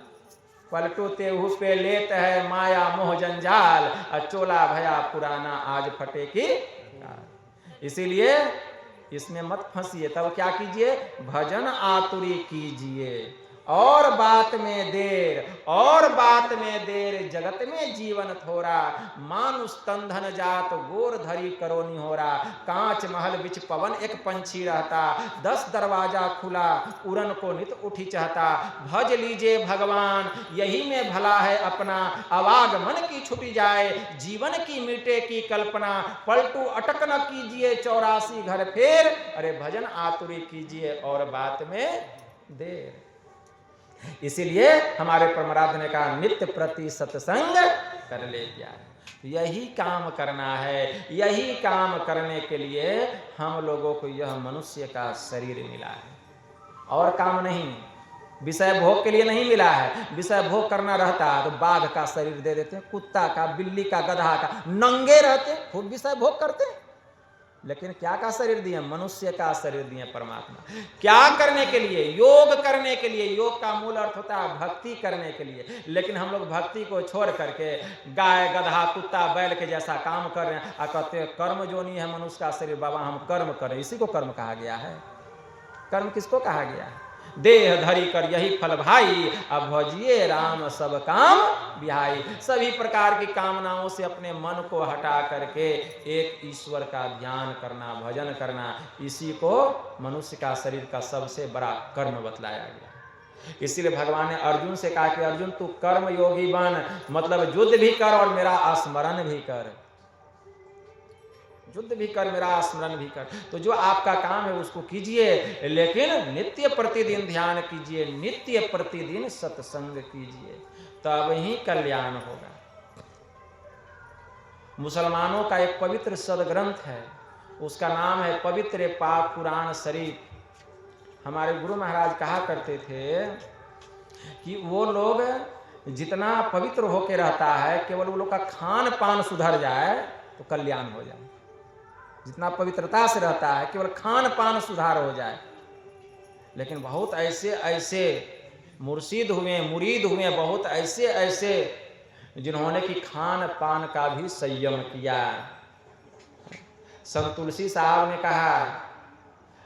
पलटू तेहू पे लेत है माया मोह जंजाल, चोला भया पुराना आज फटे की काल। इसीलिए इसमें मत फंसिए, तब क्या कीजिए, भजन आतुरी कीजिए, और बात में देर, और बात में देर, जगत में जीवन थोड़ा, मानुष तंधन जात गोर धरी करो निहोरा, कांच महल बिच पवन एक पंछी रहता, 10 दरवाजा खुला उड़न को नित उठी चाहता, भज लीजिए भगवान यही में भला है अपना, आवागमन की छुटी जाए जीवन की मिटे की कल्पना, पलटू अटक न कीजिए 84 घर फेर, अरे भजन आतुरी कीजिए और बात में देर। इसीलिए हमारे परमराध ने कहा, नित्य प्रति सत्संग कर ले प्यारे। यही काम करना है, यही काम करने के लिए हम लोगों को यह मनुष्य का शरीर मिला है, और काम नहीं, विषय भोग के लिए नहीं मिला है। विषय भोग करना रहता तो बाघ का शरीर दे देते, कुत्ता का, बिल्ली का, गधा का, नंगे रहते खूब विषय भोग करते, लेकिन क्या का शरीर दिए, मनुष्य का शरीर दिए परमात्मा। क्या करने के लिए, योग करने के लिए। योग का मूल अर्थ होता है भक्ति करने के लिए, लेकिन हम लोग भक्ति को छोड़ करके गाय गधा कुत्ता बैल के जैसा काम कर रहे हैं, और कहते हैं कर्म जो नहीं है मनुष्य का शरीर, बाबा हम कर्म करें, इसी को कर्म कहा गया है। कर्म किसको कहा गया है, देह धरी कर यही फल भाई, अब भजिए राम सब काम बिहाई। सभी प्रकार की कामनाओं से अपने मन को हटा करके एक ईश्वर का ध्यान करना, भजन करना, इसी को मनुष्य का शरीर का सबसे बड़ा कर्म बतलाया गया। इसीलिए भगवान ने अर्जुन से कहा कि अर्जुन तू कर्म योगी बन, मतलब युद्ध भी कर और मेरा स्मरण भी कर, युद्ध भी कर मेरा स्मरण भी कर। तो जो आपका काम है उसको कीजिए, लेकिन नित्य प्रतिदिन ध्यान कीजिए, नित्य प्रतिदिन सत्संग कीजिए, तब ही कल्याण होगा। मुसलमानों का एक पवित्र सदग्रंथ है, उसका नाम है पवित्र पाक कुरान शरीफ। हमारे गुरु महाराज कहा करते थे कि वो लोग जितना पवित्र होकर रहता है, केवल वो लोग का खान पान सुधर जाए तो कल्याण हो जाए। जितना पवित्रता से रहता है, केवल खान पान सुधार हो जाए। लेकिन बहुत ऐसे ऐसे मुर्शिद हुए, मुरीद हुए, बहुत ऐसे ऐसे जिन्होंने कि खान पान का भी संयम किया। संत तुलसी साहब ने कहा,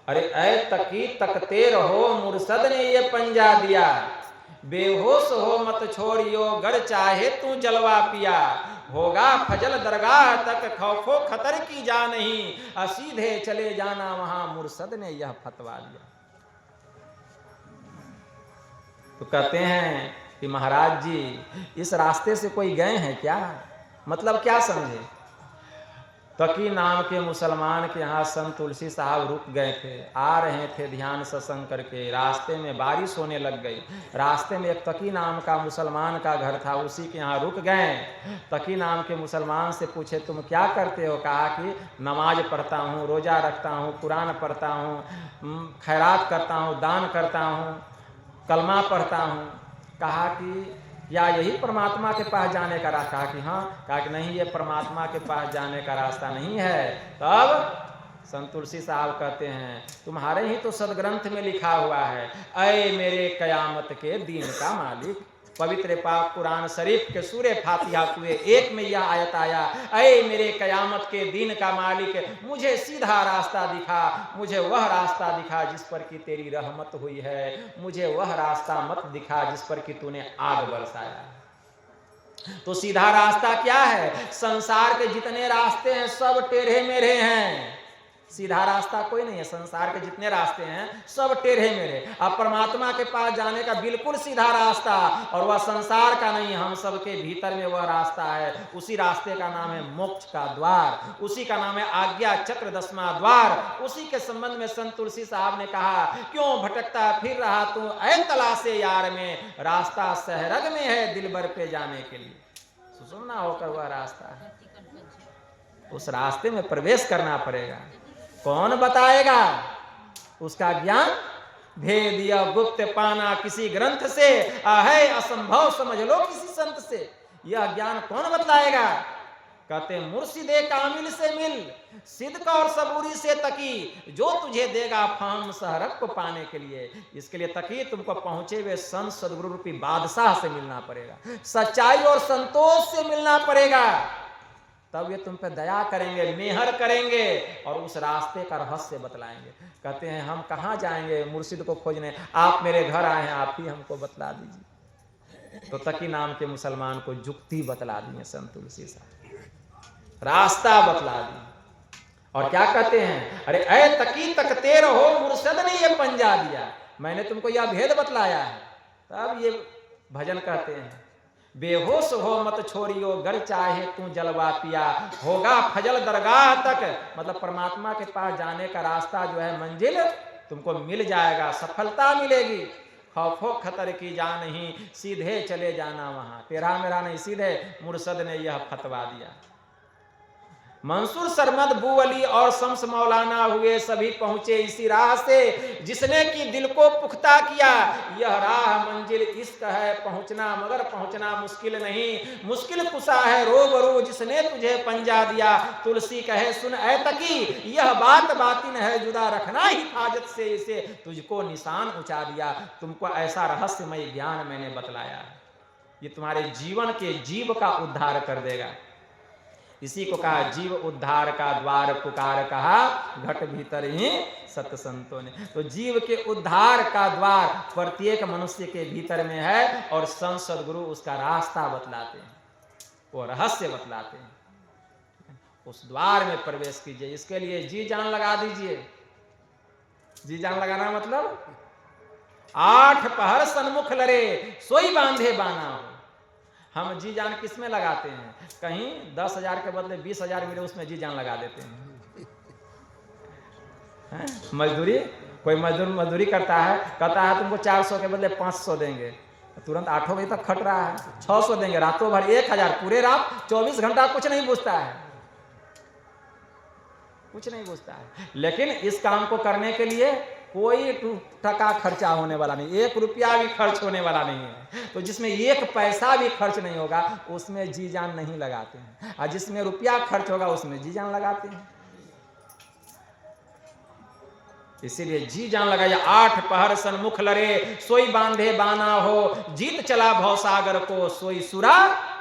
अरे ऐ तकी तकते रहो, मुर्शद ने ये पंजा दिया, बेहोश हो मत छोड़ियो, गर चाहे तू जलवा पिया, होगा फजल दरगाह तक खौफो खतर की जा नहीं, सीधे चले जाना वहां, मुर्शद ने यह फतवा दिया। तो कहते हैं कि महाराज जी इस रास्ते से कोई गए हैं क्या, मतलब क्या समझे, तकी नाम के मुसलमान के यहाँ संत तुलसी साहब रुक गए थे। आ रहे थे ध्यान सत्संग करके, रास्ते में बारिश होने लग गई। रास्ते में एक तकी नाम का मुसलमान का घर था, उसी के यहाँ रुक गए। तकी नाम के मुसलमान से पूछे तुम क्या करते हो? कहा कि नमाज पढ़ता हूँ, रोज़ा रखता हूँ, कुरान पढ़ता हूँ, खैरात करता हूँ, दान करता हूँ, कलमा पढ़ता हूँ। कहा कि या यही परमात्मा के पास जाने का रास्ता? कहा कि हाँ। कहा कि नहीं, ये परमात्मा के पास जाने का रास्ता नहीं है। तब संत तुलसी साहब कहते हैं तुम्हारे ही तो सदग्रंथ में लिखा हुआ है, ऐ मेरे कयामत के दीन का मालिक। पवित्र पाक कुरान शरीफ के सूरे फातिहा हुए एक में यह आयत आया, ऐ मेरे कयामत के दिन का मालिक, मुझे सीधा रास्ता दिखा, मुझे वह रास्ता दिखा जिस पर कि तेरी रहमत हुई है, मुझे वह रास्ता मत दिखा जिस पर कि तूने आग बरसाया। तो सीधा रास्ता क्या है? संसार के जितने रास्ते हैं सब टेढ़े मेढ़े हैं, सीधा रास्ता कोई नहीं है। संसार के जितने रास्ते हैं सब टेढ़े मेढ़े। अब परमात्मा के पास जाने का बिल्कुल सीधा रास्ता, और वह संसार का नहीं, हम सबके भीतर में वह रास्ता है। उसी रास्ते का नाम है मोक्ष का द्वार, उसी का नाम है आज्ञा चक्र 10वां द्वार। उसी के संबंध में संत तुलसी साहब ने कहा, क्यों भटकता फिर रहा तू ऐ तलाशे यार में, रास्ता सहरग में है दिलबर पे जाने के लिए। सुसुमना होकर वह रास्ता है, उस रास्ते में प्रवेश करना पड़ेगा। कौन बताएगा? उसका ज्ञान भेद या गुप्त पाना किसी ग्रंथ से है असंभव, समझ लो किसी संत से। यह ज्ञान कौन बतलाएगा? कहते मुर्शिदे कामिल से मिल, सिद्क और सबूरी से तकी, जो तुझे देगा फाम सहरक को पाने के लिए। इसके लिए तकी तुमको पहुंचे हुए संत सदगुरु रूपी बादशाह से मिलना पड़ेगा, सच्चाई और संतोष से मिलना पड़ेगा। तब ये तुम पे दया करेंगे, मेहर करेंगे और उस रास्ते का रहस्य बतलाएंगे। कहते हैं हम कहाँ जाएंगे मुर्शिद को खोजने? आप मेरे घर आए हैं, आप ही हमको बतला दीजिए। तो तकी नाम के मुसलमान को जुक्ति बतला दी है संत तुलसी साहब, रास्ता बतला दी। और क्या कहते हैं? अरे ऐ तकी तकते रहो, मुर्शिद ने ये पंजा दिया, मैंने तुमको यह भेद बतलाया है। तब ये भजन कहते हैं, बेहोश हो मत छोड़ियो गर चाहे तू जलवा पिया, होगा फजल दरगाह तक। मतलब परमात्मा के पास जाने का रास्ता जो है, मंजिल तुमको मिल जाएगा, सफलता मिलेगी। खौफो खतर की जा नहीं, सीधे चले जाना वहां, तेरा मेरा नहीं, सीधे। मुर्शद ने यह फतवा दिया। मंसूर सरमद बू अली और शम्स मौलाना हुए सभी पहुंचे इसी राह से, जिसने कि दिल को पुख्ता किया। यह राह मंजिल इश्क है, पहुंचना मगर पहुंचना मुश्किल नहीं, मुश्किल कुशा है रोबरू जिसने तुझे पंजा दिया। तुलसी कहे सुन ऐ तकी, यह बात बातिन है, जुदा रखना हिफाजत से इसे, तुझको निशान ऊंचा दिया। तुमको ऐसा रहस्यमय ज्ञान मैंने बतलाया, ये तुम्हारे जीवन के जीव का उद्धार कर देगा। इसी को कहा जीव उद्धार का द्वार पुकार, कहा घट भीतर ही सत संतों ने। तो जीव के उद्धार का द्वार प्रत्येक मनुष्य के भीतर में है, और संत सद्गुरु उसका रास्ता बतलाते हैं, वो रहस्य बतलाते हैं। उस द्वार में प्रवेश कीजिए, इसके लिए जी जान लगा दीजिए। जी जान लगाना मतलब 8 पहर सन्मुख लरे, सोई बांधे बाना हो। हम जी जान किस में लगाते हैं? कहीं 10,000 के बदले 20,000 मिले, उसमें जी जान लगा देते हैं। मजदूरी, कोई मजदूरी करता है, कहता है तुमको 400 के बदले 500 देंगे, तुरंत 8 बजे तक खट रहा है, 600 देंगे, रातों भर 1,000, पूरे रात 24 घंटा कुछ नहीं पूछता है, कुछ नहीं पूछता है। लेकिन इस काम को करने के लिए कोई टका खर्चा होने वाला नहीं, 1 रुपया भी खर्च होने वाला नहीं है। तो जिसमें 1 पैसा भी खर्च नहीं होगा उसमें जी जान नहीं लगाते हैं, और जिसमें रुपया खर्च होगा उसमें जी जान लगाते हैं। इसीलिए जी जान लगाइए। 8 पहर सन्मुख लरे, सोई बांधे बाना हो, जीत चला भवसागर को, सोई सुरा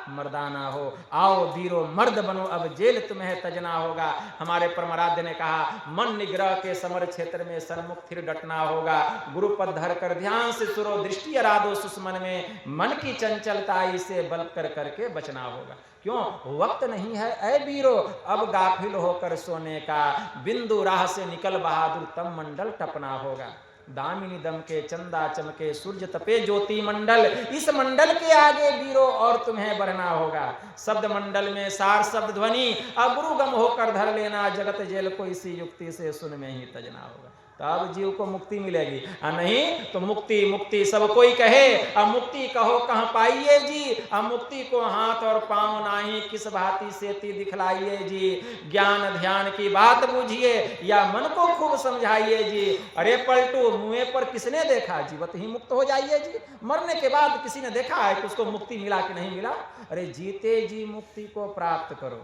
मर्दाना हो। आओ वीरो मर्द बनो, अब जेल तुम्हें तजना होगा। हमारे परमाराध्य ने कहा मन निग्रह के समर क्षेत्र में सन्मुख फिर डटना होगा। गुरुपद धर कर ध्यान से सुरो, दृष्टि अराधो सुषमन में, मन की चंचलताई से बल कर करके बचना होगा। क्यों? वक्त नहीं है ऐ वीरो अब गाफिल होकर सोने का, बिंदु राह से निकल बहादुर तब मंडल टपना होगा। दामिनी दम के चंदा चमके सूर्य तपे ज्योति मंडल, इस मंडल के आगे वीरो और तुम्हें बढ़ना होगा। शब्द मंडल में सार शब्द ध्वनि, अगुरुगम होकर धर लेना, जगत जेल को इसी युक्ति से सुन में ही तजना होगा। तब जीव को मुक्ति मिलेगी, नहीं तो मुक्ति मुक्ति सब कोई कहे, अब मुक्ति कहो कहाँ पाइए जी, अब मुक्ति को हाथ और पांव नाही, किस भांति सेती दिखलाइए जी। ज्ञान ध्यान की बात बूझिए या मन को खूब समझाइए जी। अरे पलटू, मुँह पर किसने देखा, जीवत ही मुक्त हो जाइए जी। मरने के बाद किसी ने देखा है कि उसको मुक्ति मिला कि नहीं मिला? अरे जीते जी मुक्ति को प्राप्त करो,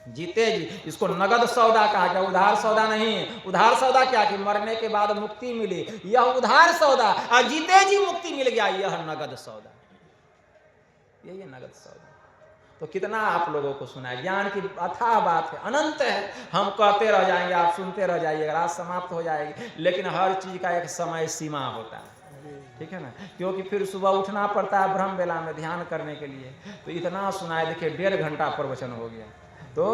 जीते जी। इसको नगद सौदा कहा गया, उधार सौदा नहीं। उधार सौदा क्या कि मरने के बाद मुक्ति मिली, यह उधार सौदा। और जीते जी मुक्ति मिल गया, यह नगद सौदा, यही नगद सौदा। तो कितना आप लोगों को सुना है, ज्ञान की अथाह बात है, अनंत है। हम कहते रह जाएंगे, आप सुनते रह जाइएगा, रात समाप्त हो जाएगी। लेकिन हर चीज का एक समय सीमा होता है, ठीक है ना, क्योंकि फिर सुबह उठना पड़ता है ब्रह्म बेला में ध्यान करने के लिए। तो इतना सुनाए, देखिए 1.5 घंटा प्रवचन हो गया। तो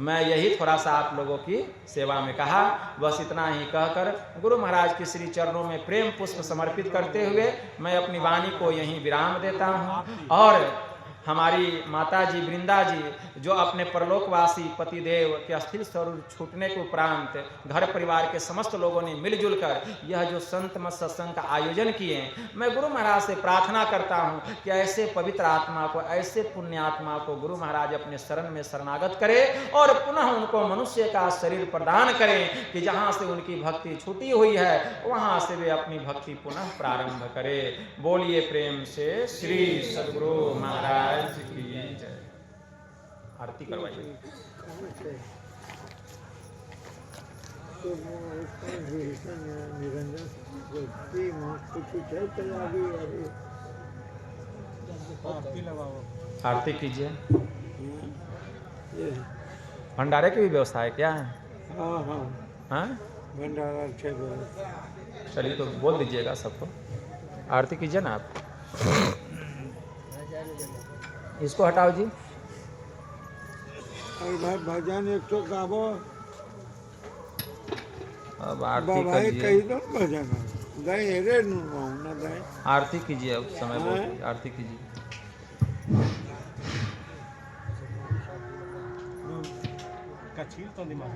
मैं यही थोड़ा सा आप लोगों की सेवा में कहा, बस इतना ही कहकर गुरु महाराज के श्री चरणों में प्रेम पुष्प समर्पित करते हुए मैं अपनी वाणी को यहीं विराम देता हूँ। और हमारी माता जी वृंदा जी जो अपने परलोकवासी पतिदेव के अस्थिर स्वरूप छूटने के उपरांत घर परिवार के समस्त लोगों ने मिलजुल कर यह जो संत मत सत्संग का आयोजन किए, मैं गुरु महाराज से प्रार्थना करता हूं कि ऐसे पवित्र आत्मा को, ऐसे पुण्य आत्मा को गुरु महाराज अपने शरण में शरणागत करें और पुनः उनको मनुष्य का शरीर प्रदान करें कि जहां से उनकी भक्ति छूटी हुई है वहां से वे अपनी भक्ति पुनः प्रारंभ करें। बोलिए प्रेम से श्री सद्गुरु महाराज की जय। आरती करवाइए। आरती कीजिए। भंडारे की भी व्यवस्था है क्या? हाँ हाँ हाँ, भंडारा चलिए तो बोल दीजिएगा सबको, आरती कीजिए ना आप। इसको हटाओ जी। और भाई भजन एक तो गावो, अब आरती बाबाई कीजिए। कही दो भजन गए रे ना गए। आरती कीजिए, अब समय बहुत, आरती कीजिए। कछील तो दिमाग